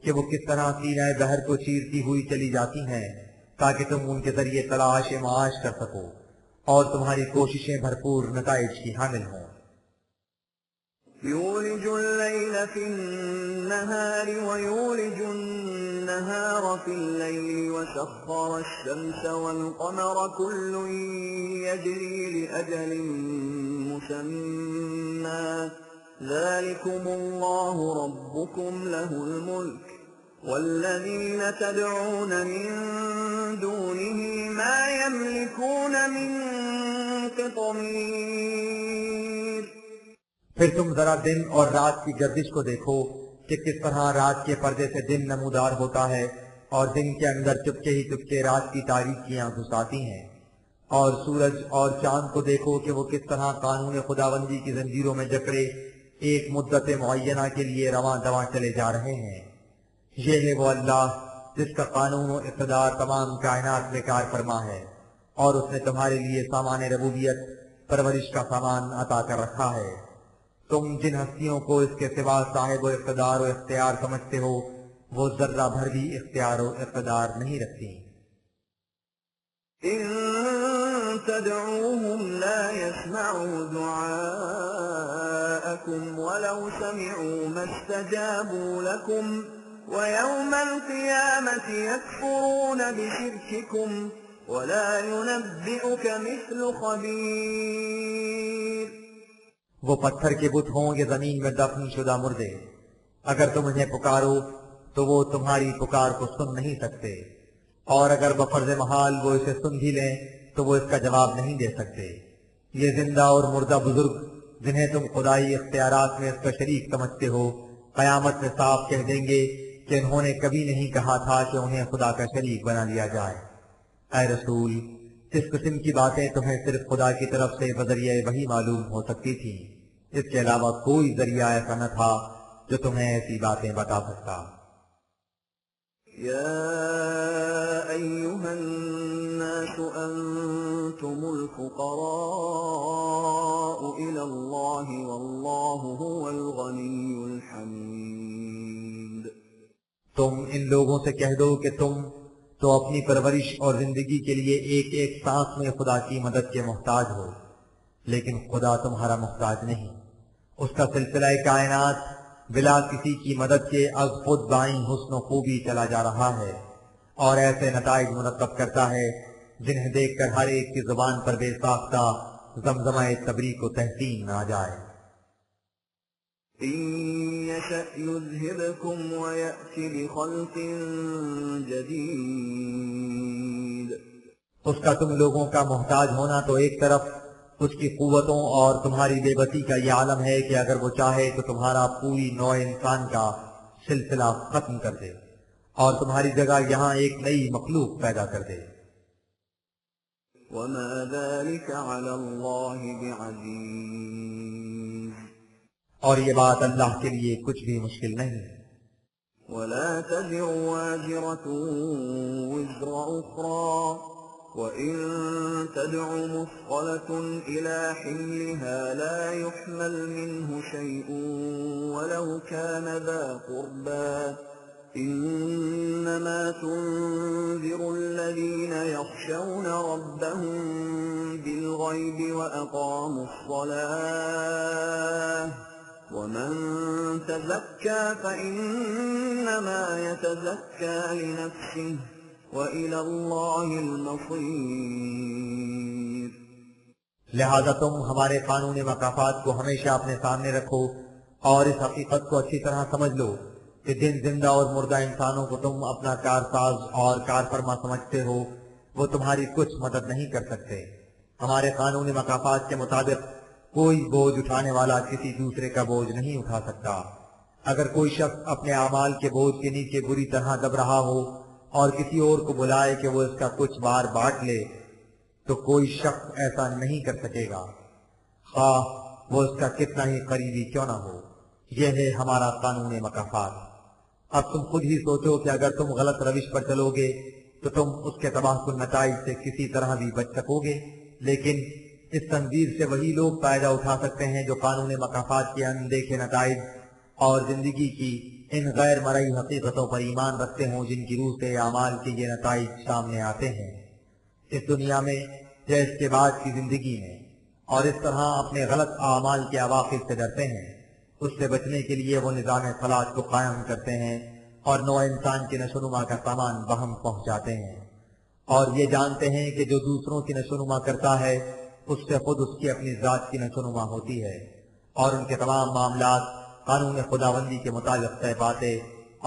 کہ وہ کس طرح سینہ بحر کو چیرتی ہوئی چلی جاتی ہیں تاکہ تم ان کے ذریعے تلاش معاش کر سکو اور تمہاری کوششیں بھرپور نتائج کی حامل ہوں. يولج الليل في النهار ويولج النهار في الليل وسخر الشمس والقمر كل يجري لأجل مسمى ذلكم الله ربكم له الملك والذين تدعون من دونه ما يملكون من قطمير. پھر تم ذرا دن اور رات کی گردش کو دیکھو کہ کس طرح رات کے پردے سے دن نمودار ہوتا ہے اور دن کے اندر چپکے ہی چپکے رات کی تاریکیاں گھس آتی ہیں. اور سورج اور چاند کو دیکھو کہ وہ کس طرح قانون خداوندی کی زنجیروں میں جکڑے ایک مدت معینہ کے لیے رواں دواں چلے جا رہے ہیں. یہ ہے وہ اللہ جس کا قانون و اقتدار تمام کائنات میں کار فرما ہے اور اس نے تمہارے لیے سامان ربوبیت پرورش کا سامان عطا کر رکھا ہے. تم جن ہستیوں کو اس کے سوا صاحب و اقتدار و اختیار سمجھتے ہو وہ ذرہ بھر بھی اختیار و اقتدار نہیں رکھتی. إن تدعوهم لا يسمعوا دعاءكم ولو سمعوا ما استجابوا لكم ويوم القيامة يكفرون بشرككم ولا ينبئك مثل خبير. وہ پتھر کے بت ہوں یا زمین میں دفن شدہ مردے، اگر تم انہیں پکارو تو وہ تمہاری پکار کو سن نہیں سکتے، اور اگر بفرض محال وہ اسے سن بھی لیں تو وہ اس کا جواب نہیں دے سکتے. یہ زندہ اور مردہ بزرگ جنہیں تم خدائی اختیارات میں اس کا شریک سمجھتے ہو قیامت میں صاف کہہ دیں گے کہ انہوں نے کبھی نہیں کہا تھا کہ انہیں خدا کا شریک بنا لیا جائے. اے رسول، اس قسم کی باتیں تمہیں صرف خدا کی طرف سے بذریعہ وحی معلوم ہو سکتی تھی. اس کے علاوہ کوئی ذریعہ ایسا نہ تھا جو تمہیں ایسی باتیں بتا سکتا. يا أيها الناس أنتم الفقراء إلى الله والله هو الغني الحميد. تم ان لوگوں سے کہہ دو کہ تم تو اپنی پرورش اور زندگی کے لیے ایک ایک سانس میں خدا کی مدد کے محتاج ہو، لیکن خدا تمہارا محتاج نہیں. اس کا سلسلہ کائنات بلا کسی کی مدد کے از خود بائیں حسن و خوبی چلا جا رہا ہے اور ایسے نتائج مرتب کرتا ہے جنہیں دیکھ کر ہر ایک کی زبان پر بے ساختہ زمزمہ تبریک و تحسین آ جائے. إن يشأ يذهبكم ويأتي بخلق جديد. اس کا تم لوگوں کا محتاج ہونا تو ایک طرف اس کی قوتوں اور تمہاری بے بسی کا یہ عالم ہے کہ اگر وہ چاہے تو تمہارا پوری نوع انسان کا سلسلہ ختم کر دے اور تمہاری جگہ یہاں ایک نئی مخلوق پیدا کر دے. وما ذلك على الله بعزيز. اور یہ بات اللہ کے لیے کچھ بھی مشکل نہیں. ولا تزر وازرة وزر أخرى وإن تدع مثقلة إلى حملها لا يحمل منه شيء ولو كان ذا قربى إنما تنذر الذين يخشون ربهم بالغيب وأقاموا الصلاة ومن تزكى فإنما يتزكى لنفسه وإلى الله المصير. لہذا تم ہمارے قانون مکافات کو ہمیشہ اپنے سامنے رکھو اور اس حقیقت کو اچھی طرح سمجھ لو کہ جن زندہ اور مردہ انسانوں کو تم اپنا کارساز اور کارفرما سمجھتے ہو وہ تمہاری کچھ مدد نہیں کر سکتے. ہمارے قانون مکافات کے مطابق کوئی بوجھ اٹھانے والا کسی دوسرے کا بوجھ نہیں اٹھا سکتا. اگر کوئی شخص اپنے اعمال کے بوجھ کے نیچے بری طرح دب رہا ہو اور کسی اور کو بلائے کہ وہ اس کا کچھ بار بانٹ لے تو کوئی شخص ایسا نہیں کر سکے گا خواہ وہ اس کا کتنا ہی قریبی کیوں نہ ہو. یہ ہے ہمارا قانون مکافات. اب تم خود ہی سوچو کہ اگر تم غلط روش پر چلو گے تو تم اس کے تباہ کن نتائج سے کسی طرح بھی بچ سکو گے. لیکن اس تنظیر سے وہی لوگ فائدہ اٹھا سکتے ہیں جو قانون مکافات کے اندیکھے نتائج اور زندگی کی ان غیر مرئی حقیقتوں پر ایمان رکھتے ہوں جن کی روح سے اعمال کے یہ نتائج سامنے آتے ہیں اس دنیا میں یا اس کے بعد کی زندگی میں، اور اس طرح اپنے غلط اعمال کے عواقب سے ڈرتے ہیں. اس سے بچنے کے لیے وہ نظام فلاح کو قائم کرتے ہیں اور نوع انسان کی نشوونما کا سامان بہم پہنچاتے ہیں، اور یہ جانتے ہیں کہ جو دوسروں کی نشوونما کرتا ہے اس سے خود اس کی اپنی ذات کی نشوونما ہوتی ہے، اور ان کے تمام معاملات قانون خداوندی کے مطابق طے پاتے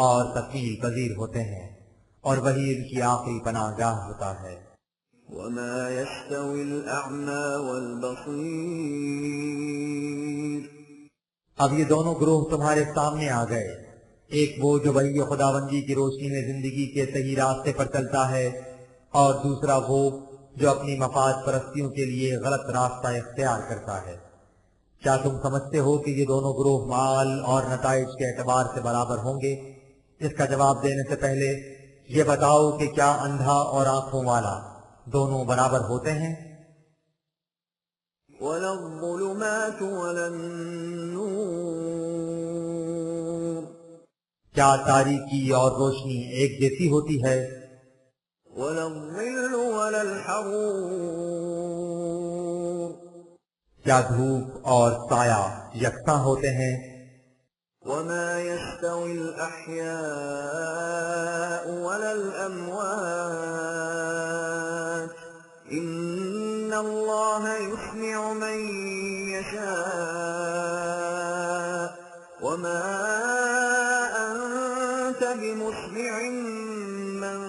اور تکمیل پذیر ہوتے ہیں، اور وہی ان کی آخری پناہ گاہ ہوتا ہے. وما يستوي الأعمى والبصير. اب یہ دونوں گروہ تمہارے سامنے آ گئے، ایک وہ جو وحی خداوندی کی روشنی میں زندگی کے صحیح راستے پر چلتا ہے، اور دوسرا وہ جو اپنی مفاد پرستیوں کے لیے غلط راستہ اختیار کرتا ہے. کیا تم سمجھتے ہو کہ یہ دونوں گروہ مال اور نتائج کے اعتبار سے برابر ہوں گے؟ اس کا جواب دینے سے پہلے یہ بتاؤ کہ کیا اندھا اور آنکھوں والا دونوں برابر ہوتے ہیں؟ ولا الظلمات ولا النور. کیا تاریکی اور روشنی ایک جیسی ہوتی ہے؟ ولا الظل ولا الحرور. کیا دھوپ اور سایہ یکساں ہوتے ہیں؟ وما يستوي الأحياء ولا الأموات. إن الله يسمع من يشاء وما أنت بمسمع من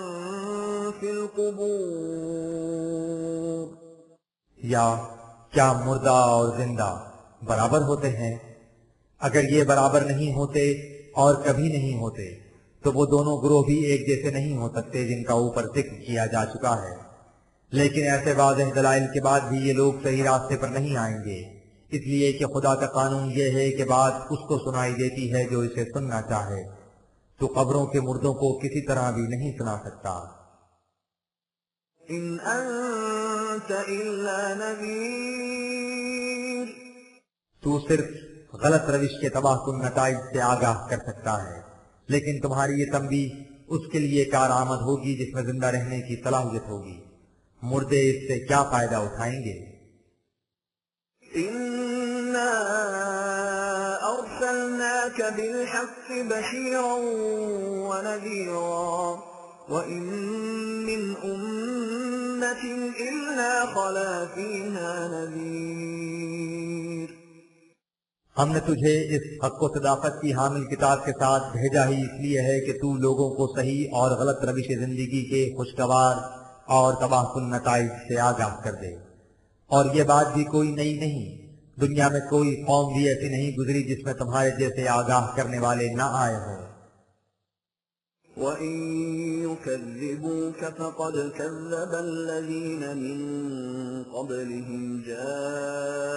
في القبور. یا کیا مردہ اور زندہ برابر ہوتے ہیں؟ اگر یہ برابر نہیں ہوتے اور کبھی نہیں ہوتے تو وہ دونوں گروہ بھی ایک جیسے نہیں ہو سکتے جن کا اوپر ذکر کیا جا چکا ہے. لیکن ایسے واضح دلائل کے بعد بھی یہ لوگ صحیح راستے پر نہیں آئیں گے، اس لیے کہ خدا کا قانون یہ ہے کہ بات اس کو سنائی دیتی ہے جو اسے سننا چاہے. تو قبروں کے مردوں کو کسی طرح بھی نہیں سنا سکتا. إن أنت إلا نذير. تو صرف غلط روش کے تباہ کن نتائج سے آگاہ کر سکتا ہے، لیکن تمہاری یہ تنبیہ اس کے لیے کارآمد ہوگی جس میں زندہ رہنے کی صلاحیت ہوگی. مردے اس سے کیا فائدہ اٹھائیں گے؟ إنا أرسلناك بالحق بشيرا ونذيرا وإن من أمة إلا خلا فيها نذير. ہم نے تجھے اس حق و صداقت کی حامل کتاب کے ساتھ بھیجا ہی اس لیے ہے کہ تو لوگوں کو صحیح اور غلط روش زندگی کے خوشگوار اور تباہ کن نتائج سے آگاہ کر دے. اور یہ بات بھی کوئی نئی نہیں، دنیا میں کوئی قوم بھی ایسی نہیں گزری جس میں تمہارے جیسے آگاہ کرنے والے نہ آئے ہوں. وَإِن يُكَذِّبُوكَ فَقَدْ كَذَّبَ الَّذِينَ مِن قَبْلِهِمْ جَاءَتْهُمْ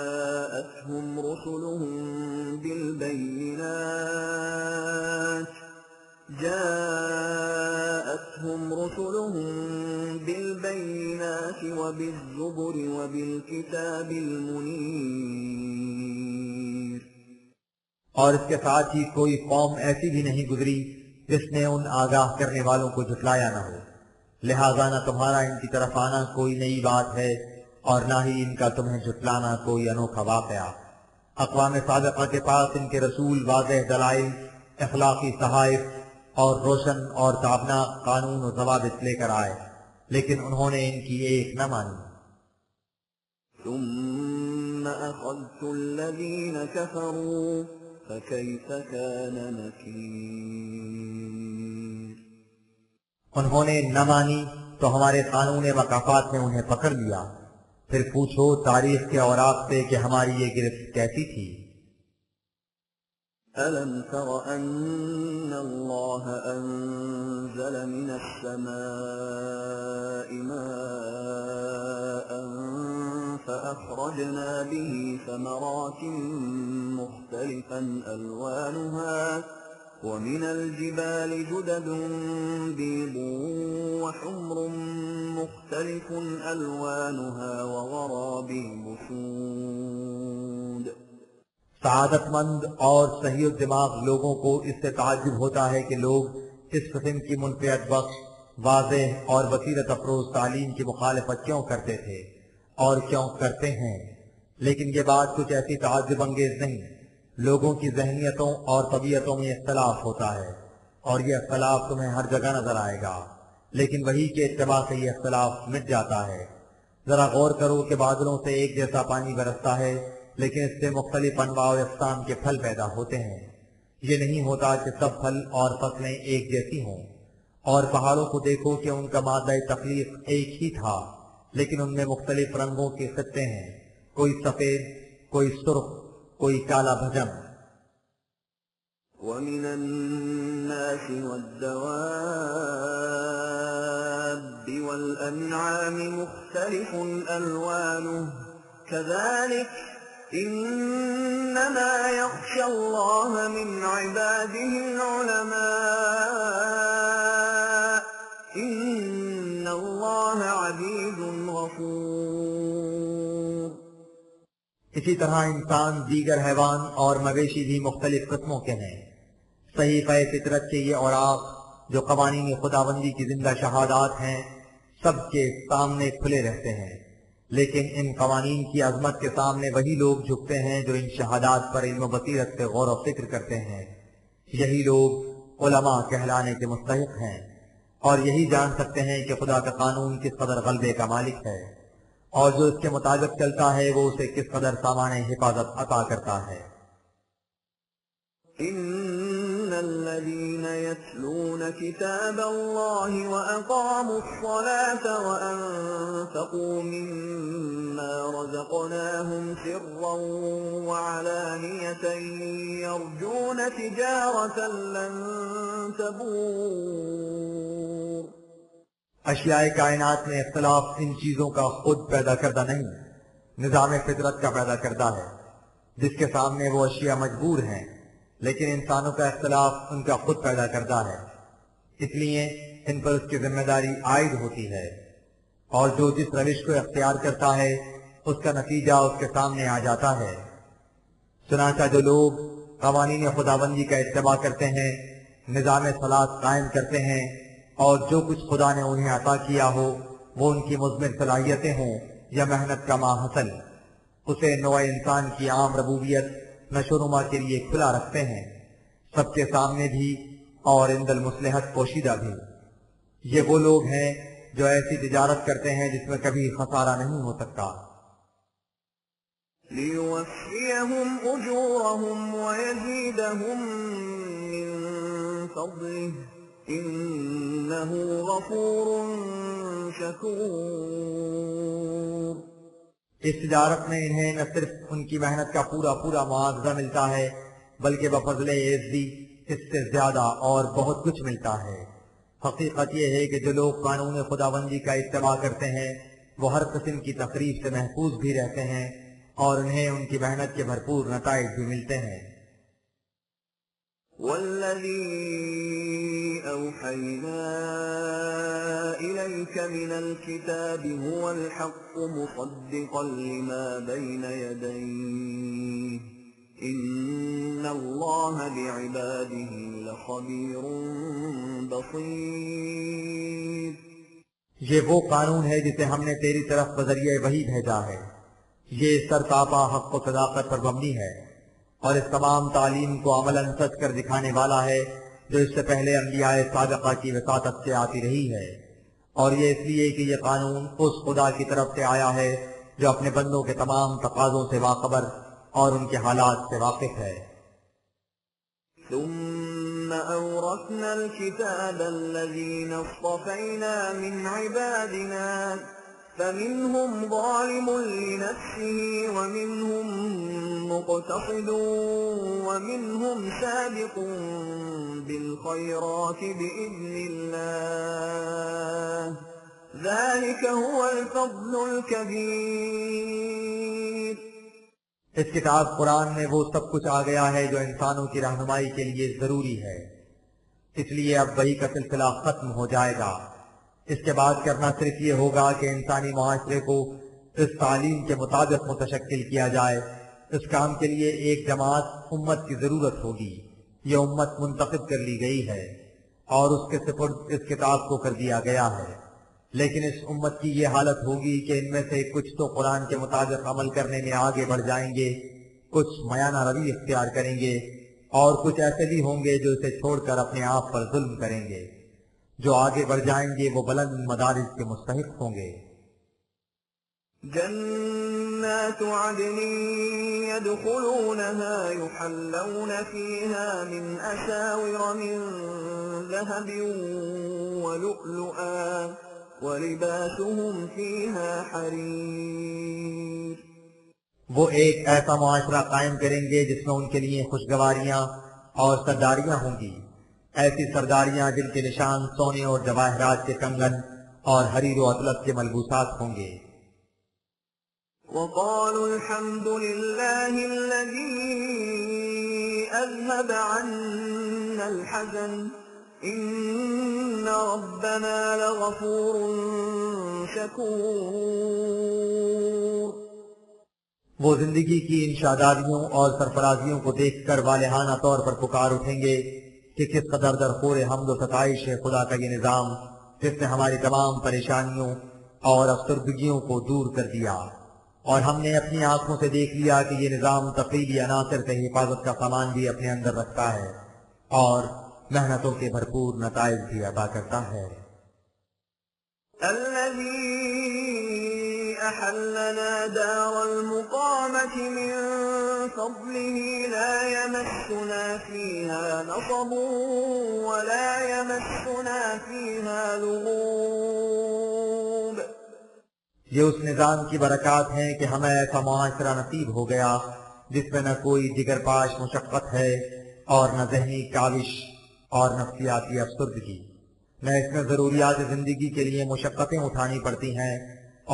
رُسُلُهُم بِالْبَيِّنَاتِ وَبِالزُّبُرِ وَبِالْكِتَابِ الْمُنِيرِ. اور اس کے ساتھ ہی کوئی قوم ایسی بھی نہیں گزری جس نے ان آگاہ کرنے والوں کو جھٹلایا نہ ہو. لہذا نہ تمہارا ان کی طرف آنا کوئی نئی بات ہے اور نہ ہی ان کا تمہیں جھٹلانا کوئی انوکھا واقعہ. اقوام سابقہ کے پاس ان کے رسول واضح دلائل، اخلاقی صحائف اور روشن اور تابناک قانون و ضوابط لے کر آئے، لیکن انہوں نے ان کی ایک نہ مانی۔ ثم أخذت الذين كفروا فكيف كان نكير۔ انہوں نے نہ مانی تو ہمارے قانون مکافات نے انہیں پکڑ لیا، پھر پوچھو تاریخ کے اوراق سے کہ ہماری یہ گرفت کیسی تھی۔ ألم تر أن الله أنزل من السماء ماء فأخرجنا به ثمرات مختلفا ألوانها ومن الجبال جدد بيض وحمر مختلف ألوانها وغرابيب سود۔ سعادت مند اور صحیح الدماغ لوگوں کو اس سے تعجب ہوتا ہے کہ لوگ اس قسم کی منفعت بخش، واضح اور بصیرت افروز تعلیم کی مخالفت کیوں کرتے تھے اور کیوں کرتے ہیں، لیکن یہ بات کچھ ایسی تعجب انگیز نہیں۔ لوگوں کی ذہنیتوں اور طبیعتوں میں اختلاف ہوتا ہے، اور یہ اختلاف تمہیں ہر جگہ نظر آئے گا، لیکن وہی کے اتباع سے یہ اختلاف مٹ جاتا ہے۔ ذرا غور کرو کہ بادلوں سے ایک جیسا پانی برستا ہے، لیکن اس سے مختلف انواع و اقسام کے پھل پیدا ہوتے ہیں۔ یہ نہیں ہوتا کہ سب پھل اور فصلیں ایک جیسی ہوں۔ اور پہاڑوں کو دیکھو کہ ان کا مادہ تخلیق ایک ہی تھا، لیکن ان میں مختلف رنگوں کے خطے ہیں، کوئی سفید، کوئی سرخ، کوئی کالا بھجم۔ وَمِنَ النَّاسِ وَالدَّوَابِّ وَالْأَنْعَامِ مُخْتَلِفٌ أَلْوَانُهُ كَذَلِكَ إِنَّمَا يَخْشَى اللَّهَ مِنْ عِبَادِهِ الْعُلَمَاءُ إِنَّ اللَّهَ عَزِيزٌ غَفُورٌ۔ اسی طرح انسان، دیگر حیوان اور مویشی بھی مختلف قسموں کے ہیں۔ صحیفہ فطرت کے یہ اوراق جو قوانین خداوندی کی زندہ شہادات ہیں، سب کے سامنے کھلے رہتے ہیں، لیکن ان قوانین کی عظمت کے سامنے وہی لوگ جھکتے ہیں جو ان شہادات پر علم و بصیرت سے غور و فکر کرتے ہیں۔ یہی لوگ علماء کہلانے کے مستحق ہیں، اور یہی جان سکتے ہیں کہ خدا کا قانون کس قدر غلبے کا مالک ہے، اور جو اس کے مطابق چلتا ہے وہ اسے کس قدر سامان حفاظت عطا کرتا ہے۔ إِنَّ الَّذِينَ يَتْلُونَ كِتَابَ اللَّهِ وَأَقَامُوا الصَّلَاةَ وَأَنفَقُوا مِمَّا رَزَقْنَاهُمْ سِرًّا وَعَلَانِيَةً يَرْجُونَ تِجَارَةً لَّن تَبُورَ۔ اشیاء کائنات میں اختلاف ان چیزوں کا خود پیدا کردہ نہیں، نظام فطرت کا پیدا کردہ ہے، جس کے سامنے وہ اشیاء مجبور ہیں، لیکن انسانوں کا اختلاف ان کا خود پیدا کردہ ہے، اس لیے ان پر اس کی ذمہ داری عائد ہوتی ہے، اور جو جس روش کو اختیار کرتا ہے اس کا نتیجہ اس کے سامنے آ جاتا ہے۔ چنانچہ جو لوگ قوانین خداوندی کا اتباع کرتے ہیں، نظام صلاح قائم کرتے ہیں، اور جو کچھ خدا نے انہیں عطا کیا ہو، وہ ان کی مضمر صلاحیتیں ہوں یا محنت کا ماحصل، اسے نوع انسان کی عام ربوبیت نشو و نما کے لیے کھلا رکھتے ہیں، سب کے سامنے بھی اور عند المصلحت پوشیدہ بھی۔ یہ وہ لوگ ہیں جو ایسی تجارت کرتے ہیں جس میں کبھی خسارہ نہیں ہو سکتا۔ لِيُوَفِّيَهُمْ أُجُورَهُمْ وَيَزِيدَهُمْ مِنْ فَضْلِهِ إِنَّهُ غَفُورٌ شَكُورٌ۔ اس تجارت میں انہیں نہ صرف ان کی محنت کا پورا معاوضہ ملتا ہے، بلکہ بفضل عزتی اس سے زیادہ اور بہت کچھ ملتا ہے۔ حقیقت یہ ہے کہ جو لوگ قانون خداوندی کا اتباع کرتے ہیں وہ ہر قسم کی تقریب سے محفوظ بھی رہتے ہیں، اور انہیں ان کی محنت کے بھرپور نتائج بھی ملتے ہیں۔ وَالَّذِي أَوْحَيْنَا إِلَيْكَ مِنَ الْكِتَابِ هُوَ الْحَقُّ مُصَدِّقًا لِمَا بَيْنَ يَدَيْهِ إِنَّ اللَّهَ بِعِبَادِهِ لَخَبِيرٌ بَصِيرٌ۔ یہ وہ قانون ہے جسے ہم نے تیری طرف بذریعہ وحی بھیجا ہے، یہ سرتاپا حق و صداقت پر مبنی ہے، اور اس تمام تعلیم کو عملاً سچ کر دکھانے والا ہے، جو اس سے پہلے انبیاء سابقہ کی وساطت سے آتی رہی ہے، اور یہ اس لیے کہ یہ قانون اس خدا کی طرف سے آیا ہے جو اپنے بندوں کے تمام تقاضوں سے باخبر اور ان کے حالات سے واقف ہے۔ ثم أورثنا الكتاب الذين اصطفينا من عبادنا فمنهم ظالم لنفسه ومنهم مقتصد ومنهم سابق بالخيرات بإذن الله ذلك هو الفضل الكبير۔ اس کتاب قرآن میں وہ سب کچھ آ گیا ہے جو انسانوں کی رہنمائی کے لیے ضروری ہے، اس لیے اب وحی کا سلسلہ ختم ہو جائے گا۔ اس کے بعد کرنا صرف یہ ہوگا کہ انسانی معاشرے کو اس تعلیم کے مطابق متشکل کیا جائے۔ اس کام کے لیے ایک جماعت امت کی ضرورت ہوگی۔ یہ امت منتخب کر لی گئی ہے اور اس کے سپرد اس کتاب کو کر دیا گیا ہے، لیکن اس امت کی یہ حالت ہوگی کہ ان میں سے کچھ تو قرآن کے مطابق عمل کرنے میں آگے بڑھ جائیں گے، کچھ میانہ روی اختیار کریں گے، اور کچھ ایسے بھی ہوں گے جو اسے چھوڑ کر اپنے آپ پر ظلم کریں گے۔ جو آگے بڑھ جائیں گے وہ بلند مدارج کے مستحق ہوں گے۔ جنات عدن يدخلونها يحلون فيها من أساور من ذهب ولؤلؤا وَلِبَاسُهُمْ فِيهَا حَرِيرٌ۔ وہ ایک ایسا معاشرہ قائم کریں گے جس میں ان کے لیے خوشگواریاں اور سرداریاں ہوں گی، ایسی سرداریاں جن کے نشان سونے اور جواہرات کے کنگن اور حریر و عطلت کے ملبوسات ہوں گے۔ وَقَالُوا الْحَمْدُ لِلَّهِ الَّذِي أَذْهَبَ عَنَّا الْحَزَنَ إِنَّ رَبَّنَا لَغَفُورٌ شَكُورٌ۔ وہ زندگی کی ان شادابیوں اور سرفرازیوں کو دیکھ کر والہانہ طور پر پکار اٹھیں گے کہ کس قدر درخور حمد و ستائش ہے خدا کا یہ نظام جس نے ہماری تمام پریشانیوں اور افسردگیوں کو دور کر دیا، اور ہم نے اپنی آنکھوں سے دیکھ لیا کہ یہ نظام تقریبی عناصر سے حفاظت کا سامان بھی اپنے اندر رکھتا ہے اور محنتوں کے بھرپور نتائج بھی عطا کرتا ہے۔ الذي أحلنا دار المقامة من فضله لا يمسنا فيها نصب ولا يمسنا فيها لغوب۔ یہ اس نظام کی برکات ہیں کہ ہمیں ایسا معاشرہ نصیب ہو گیا جس میں نہ کوئی جگر پاش مشقت ہے اور نہ ذہنی کاوش اور نفسیاتی افسردگی، نہ اس میں ضروریات زندگی کے لیے مشقتیں اٹھانی پڑتی ہیں،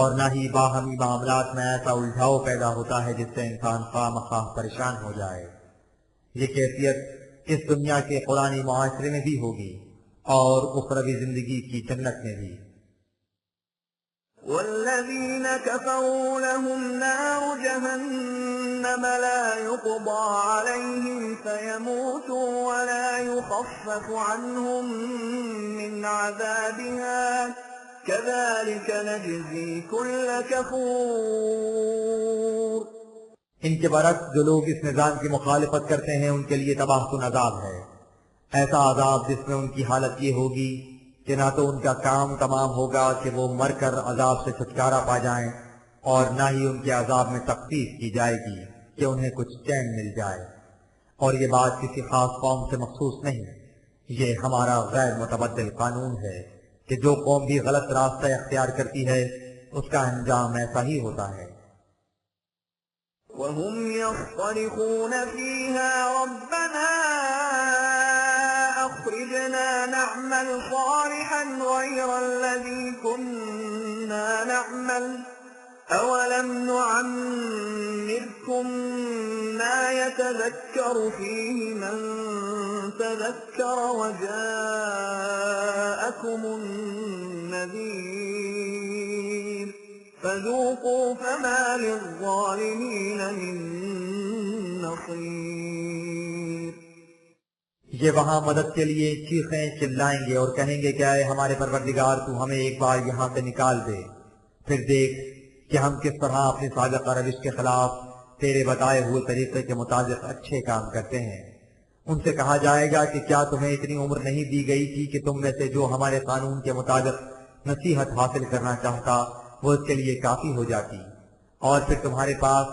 اور نہ ہی باہمی معاملات میں ایسا الجھاؤ پیدا ہوتا ہے جس سے انسان خواہ مخواہ پریشان ہو جائے۔ یہ کیفیت اس دنیا کے قرآنی معاشرے میں بھی ہوگی اور اخروی زندگی کی جنت میں بھی۔ والذین کفروا لهم نار جہنم لا يقضى عليهم فيموتوا ولا يخفف عنهم من عذابها كذلك نجزي كل كفور۔ ان کے برعکس جو لوگ اس نظام کی مخالفت کرتے ہیں ان کے لیے تباہ کن عذاب ہے، ایسا عذاب جس میں ان کی حالت یہ ہوگی کہ نہ تو ان کا کام تمام ہوگا کہ وہ مر کر عذاب سے چھٹکارا پا جائیں، اور نہ ہی ان کے عذاب میں تخفیف کی جائے گی کہ انہیں کچھ چین مل جائے۔ اور یہ بات کسی خاص قوم سے مخصوص نہیں، یہ ہمارا غیر متبدل قانون ہے کہ جو قوم بھی غلط راستہ اختیار کرتی ہے اس کا انجام ایسا ہی ہوتا ہے۔ وَهُمْ يَصْطَرِخُونَ فِيهَا رَبَّنَا أَخْرِجْنَا نَعْمَلْ صَالِحًا غَيْرَ الَّذِي كُنَّا نَعْمَلُ أَوَلَمْ نُعَمِّرْكُم مَّا يَتَذَكَّرُ فِيهِ مَن تَذَكَّرَ وَجَاءَكُمُ النَّذِيرُ فَذُوقُوا فَمَا لِلظَّالِمِينَ مِن نَّصِيرٍ۔ یہ وہاں مدد کے لیے چیخیں چلائیں گے اور کہیں گے کہ اے ہمارے پروردگار تو ہمیں ایک بار یہاں سے نکال دے، پھر دیکھ کہ ہم کس طرح اپنی سابقہ روش کے خلاف تیرے بتائے ہوئے طریقے کے مطابق اچھے کام کرتے ہیں، ان سے کہا جائے گا کہ کیا تمہیں اتنی عمر نہیں دی گئی تھی کہ تم میں سے جو ہمارے قانون کے مطابق نصیحت حاصل کرنا چاہتا وہ اس کے لیے کافی ہو جاتی، اور پھر تمہارے پاس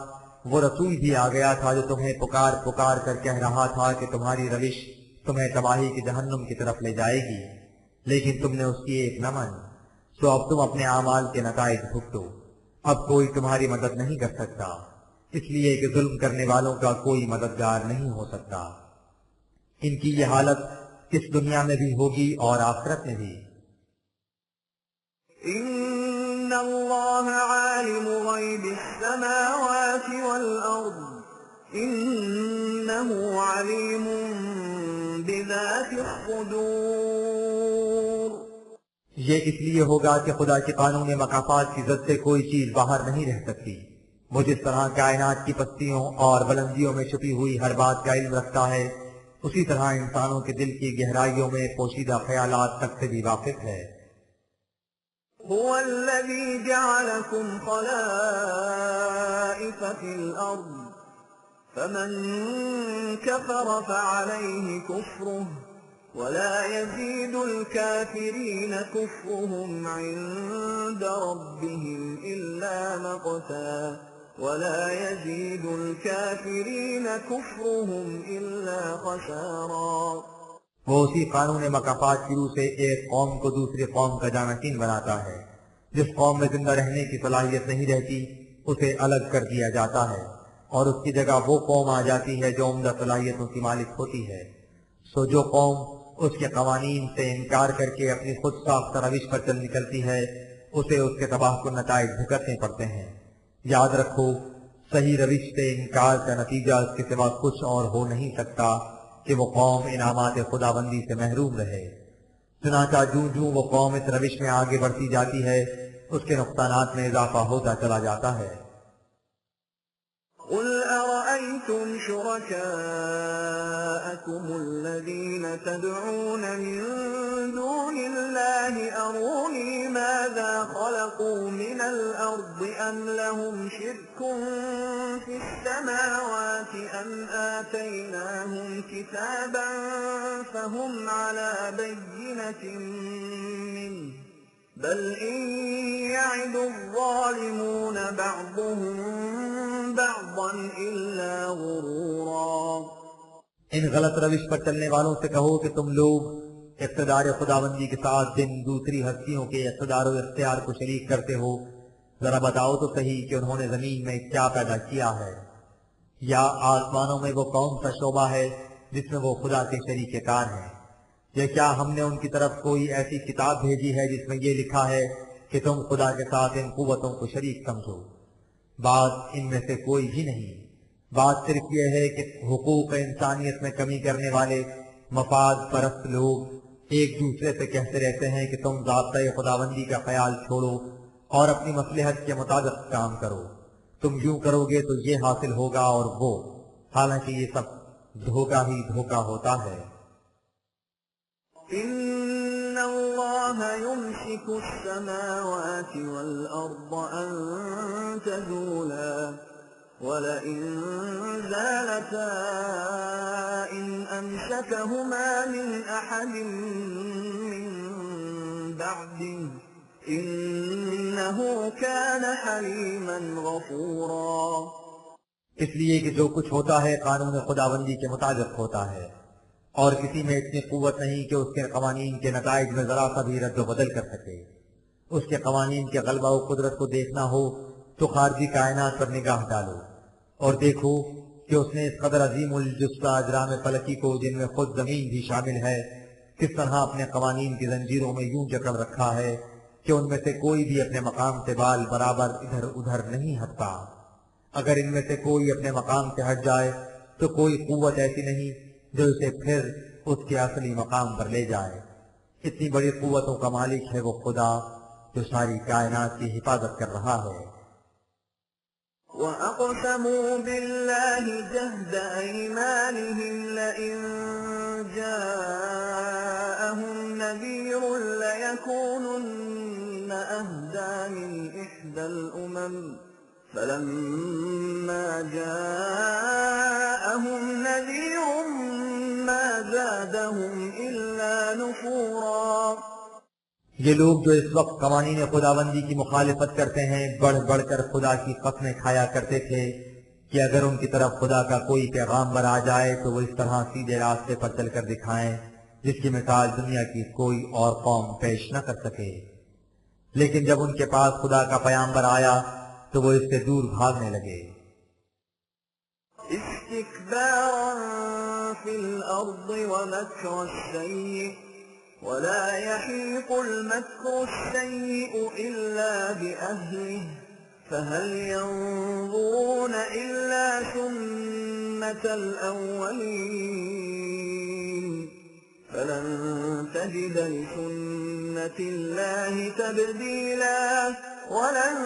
وہ رسول بھی آ گیا تھا جو تمہیں پکار پکار کر کہہ رہا تھا کہ تمہاری روش تمہیں تباہی کی جہنم کی طرف لے جائے گی، لیکن تم نے اس کی ایک نہ مانی، سو اب تم اپنے اعمال کے نتائج بھگتو، اب کوئی تمہاری مدد نہیں کر سکتا، اس لیے کہ ظلم کرنے والوں کا کوئی مددگار نہیں ہو سکتا۔ ان کی یہ حالت اس دنیا میں بھی ہوگی اور آخرت میں بھی۔ ان اللہ عالم غیب السماوات والارض انہ علیم بذات الصدور۔ یہ اس لیے ہوگا کہ خدا کے قانون مقافات کی زد سے کوئی چیز باہر نہیں رہ سکتی، وہ جس طرح کائنات کی پستیوں اور بلندیوں میں چھپی ہوئی ہر بات کا علم رکھتا ہے، اسی طرح انسانوں کے دل کی گہرائیوں میں پوشیدہ خیالات تک سے بھی واقف ہے۔ هو الذي جعلكم خلائف في الأرض فمن كفر فعليه كفره ولا يزيد الكافرين كفرهم عند ربهم إلا مقتا ولا يزيد الكافرين كفرهم إلا خسارا۔ وہ اسی قانون مقافات کی روح سے ایک قوم کو دوسری قوم کا جانشین بناتا ہے، جس قوم میں زندہ رہنے کی صلاحیت نہیں رہتی اسے الگ کر دیا جاتا ہے، اور اس کی جگہ وہ قوم آ جاتی ہے جو عمدہ صلاحیتوں کی مالک ہوتی ہے، سو جو قوم اس کے قوانین سے انکار کر کے اپنی خود ساختہ روش پر چل نکلتی ہے اسے اس کے تباہ کن نتائج بھگتنے پڑتے ہیں۔ یاد رکھو، صحیح روش سے انکار کا نتیجہ اس کے سوا کچھ اور ہو نہیں سکتا کہ وہ قوم انعامات خداوندی سے محروم رہے۔ چنانچہ جوں جوں وہ قوم اس روش میں آگے بڑھتی جاتی ہے اس کے نقصانات میں اضافہ ہوتا چلا جاتا ہے۔ قل أرأيتم شركاءكم الذين تدعون من دون الله أروني ماذا خلقوا من الأرض أم لهم شرك في السماوات أم آتيناهم كتابا فهم على بينة منه بل إن يعد الظالمون بعضهم بعضا إلا غرورا۔ ان غلط روش پر چلنے والوں سے کہو کہ تم لوگ اقتدار خداوندی کے ساتھ جن دوسری ہستیوں کے اقتدار و اختیار کو شریک کرتے ہو، ذرا بتاؤ تو صحیح کہ انہوں نے زمین میں کیا پیدا کیا ہے، یا آسمانوں میں وہ کون سا شعبہ ہے جس میں وہ خدا کے شریک کار ہیں، یا کیا ہم نے ان کی طرف کوئی ایسی کتاب بھیجی ہے جس میں یہ لکھا ہے کہ تم خدا کے ساتھ ان قوتوں کو شریک سمجھو؟ بات ان میں سے کوئی بھی نہیں، بات صرف یہ ہے کہ حقوق انسانیت میں کمی کرنے والے مفاد پرست لوگ ایک دوسرے سے کہتے رہتے ہیں کہ تم ضابطۂ خداوندی کا خیال چھوڑو اور اپنی مصلحت کے مطابق کام کرو، تم یوں کرو گے تو یہ حاصل ہوگا اور وہ، حالانکہ یہ سب دھوکہ ہی دھوکہ ہوتا ہے۔ إن الله يمسك السماوات والأرض أن تزولا ولئن زالتا إن أمسكهما من أحد من بعده إنه كان حليما غفورا۔ اس لیے کہ جو کچھ ہوتا ہے قانون خداوندی کے مطابق ہوتا ہے، اور کسی میں اتنی قوت نہیں کہ اس کے قوانین کے نتائج میں ذرا سا بھی رد و بدل کر سکے۔ اس کے قوانین کے غلبہ و قدرت کو دیکھنا ہو تو خارجی کائنات پر نگاہ ڈالو اور دیکھو کہ اس نے اس قدر عظیم الجثہ اجرام فلکی کو، جن میں خود زمین بھی شامل ہے، کس طرح اپنے قوانین کی زنجیروں میں یوں جکڑ رکھا ہے کہ ان میں سے کوئی بھی اپنے مقام سے بال برابر ادھر ادھر نہیں ہٹتا۔ اگر ان میں سے کوئی اپنے مقام سے ہٹ جائے تو کوئی قوت ایسی نہیں جو اسے پھر اس کے اصلی مقام پر لے جائے۔ اتنی بڑی قوتوں کا مالک ہے وہ خدا جو ساری کائنات کی حفاظت کر رہا ہے۔ وَأَقْسَمُوا بِاللَّهِ جَهْدَ أَيْمَانِهِمْ لَئِن جَاءَهُمْ نَذِيرٌ لَيَكُونُنَّ أَهْدَىٰ مِنْ إِحْدَى الْأُمَمِ فَلَمَّا جَاءَهُمْ نَذِيرٌ نفورا. یہ لوگ جو اس وقت قوانین خداوندی کی مخالفت کرتے ہیں بڑھ بڑھ کر خدا کی قسمیں کھایا کرتے تھے کہ اگر ان کی طرف خدا کا کوئی پیغامبر آ جائے تو وہ اس طرح سیدھے راستے پر چل کر دکھائیں جس کی مثال دنیا کی کوئی اور قوم پیش نہ کر سکے. لیکن جب ان کے پاس خدا کا پیغامبر آیا تو وہ اس سے دور بھاگنے لگے. استكبارا في الأرض ومكر السيء ولا يحيق المكر السيء إلا بأهله فهل ينظرون إلا سنة الأولين فلن تجد لسنة الله تبديلا ولن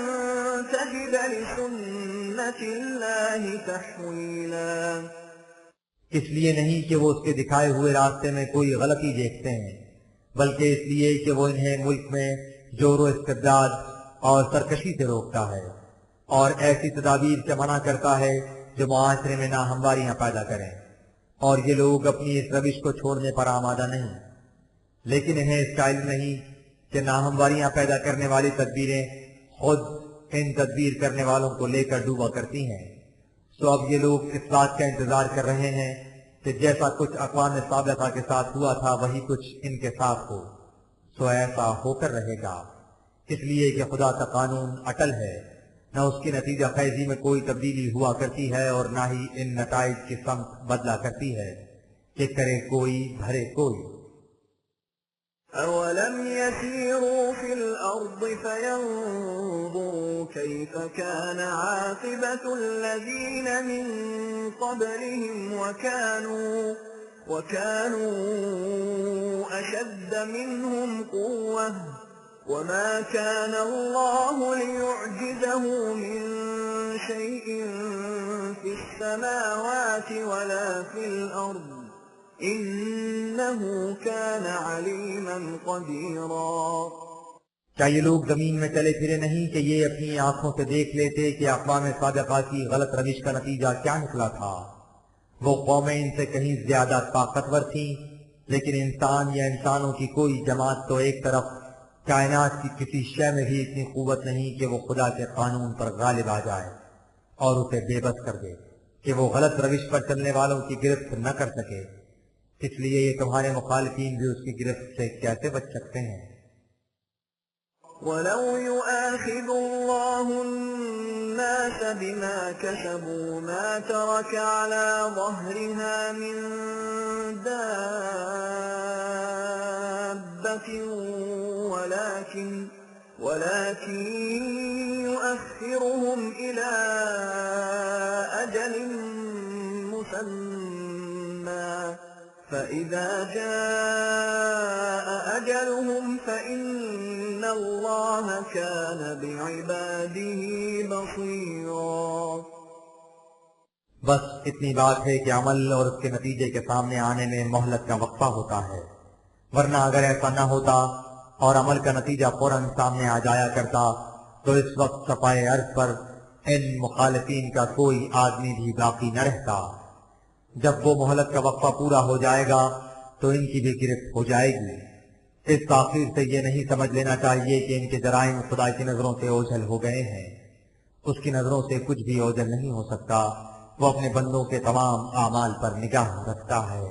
تجد لسنة الله تحويلا. اس لیے نہیں کہ وہ اس کے دکھائے ہوئے راستے میں کوئی غلطی دیکھتے ہیں بلکہ اس لیے کہ وہ انہیں ملک میں جور و استبداد اور سرکشی سے روکتا ہے اور ایسی تدابیر سے منع کرتا ہے جو معاشرے میں ناہمواریاں پیدا کریں. اور یہ لوگ اپنی اس روش کو چھوڑنے پر آمادہ نہیں لیکن انہیں اس کا علم نہیں کہ ناہمواریاں پیدا کرنے والی تدبیریں خود ان تدبیر کرنے والوں کو لے کر ڈوبا کرتی ہیں. سو اب یہ لوگ اس بات کا انتظار کر رہے ہیں کہ جیسا کچھ اقوام سابقہ کے ساتھ ہوا تھا وہی کچھ ان کے ساتھ ہو. سو ایسا ہو کر رہے گا اس لیے کہ خدا کا قانون اٹل ہے نہ اس کی نتیجہ خیزی میں کوئی تبدیلی ہوا کرتی ہے اور نہ ہی ان نتائج کی سمت بدلا کرتی ہے کہ کرے کوئی بھرے کوئی. أولم يسيروا في الأرض فينظروا كيف كان عاقبة الذين من قبلهم وكانوا أشد منهم قوة وما كان الله ليعجزه من شيء في السماوات ولا في الأرض إنه كان عليما قديرا. کیا یہ لوگ زمین میں چلے پھرے نہیں کہ یہ اپنی آنکھوں سے دیکھ لیتے کہ اقوام سابقہ کی غلط روش کا نتیجہ کیا نکلا تھا. وہ قومیں ان سے کہیں زیادہ طاقتور تھیں لیکن انسان یا انسانوں کی کوئی جماعت تو ایک طرف کائنات کی کسی شے میں بھی اتنی قوت نہیں کہ وہ خدا کے قانون پر غالب آ جائے اور اسے بے بس کر دے کہ وہ غلط روش پر چلنے والوں کی گرفت نہ کر سکے. اس لیے یہ تمہارے مخالفین بھی اس کی گرفت سے کیسے بچ سکتے ہیں. وَلَوْ يُؤَاخِذُ اللَّهُ النَّاسَ بِمَا كَسَبُوا مَا تَرَكَ عَلَى ظَهْرِهَا مِن دَابَّةٍ وَلَكِنْ يُؤَخِّرُهُمْ إِلَى أَجَلٍ مُّسَمًّى فَإِذَا جَاءَ أَجَلُهُمْ فَإِنَّ اللَّهَ كَانَ بِعِبَادِهِ بَصِيرًا. بس اتنی بات ہے کہ عمل اور اس کے نتیجے کے سامنے آنے میں مہلت کا وقفہ ہوتا ہے ورنہ اگر ایسا نہ ہوتا اور عمل کا نتیجہ فوراً سامنے آ جایا کرتا تو اس وقت صفائے ارض پر ان مخالفین کا کوئی آدمی بھی باقی نہ رہتا. جب وہ مہلت کا وقفہ پورا ہو جائے گا تو ان کی بھی گرفت ہو جائے گی. اس تاخیر سے یہ نہیں سمجھ لینا چاہیے کہ ان کے جرائم خدا کی نظروں سے اوجھل ہو گئے ہیں. اس کی نظروں سے کچھ بھی اوجھل نہیں ہو سکتا. وہ اپنے بندوں کے تمام اعمال پر نگاہ رکھتا ہے.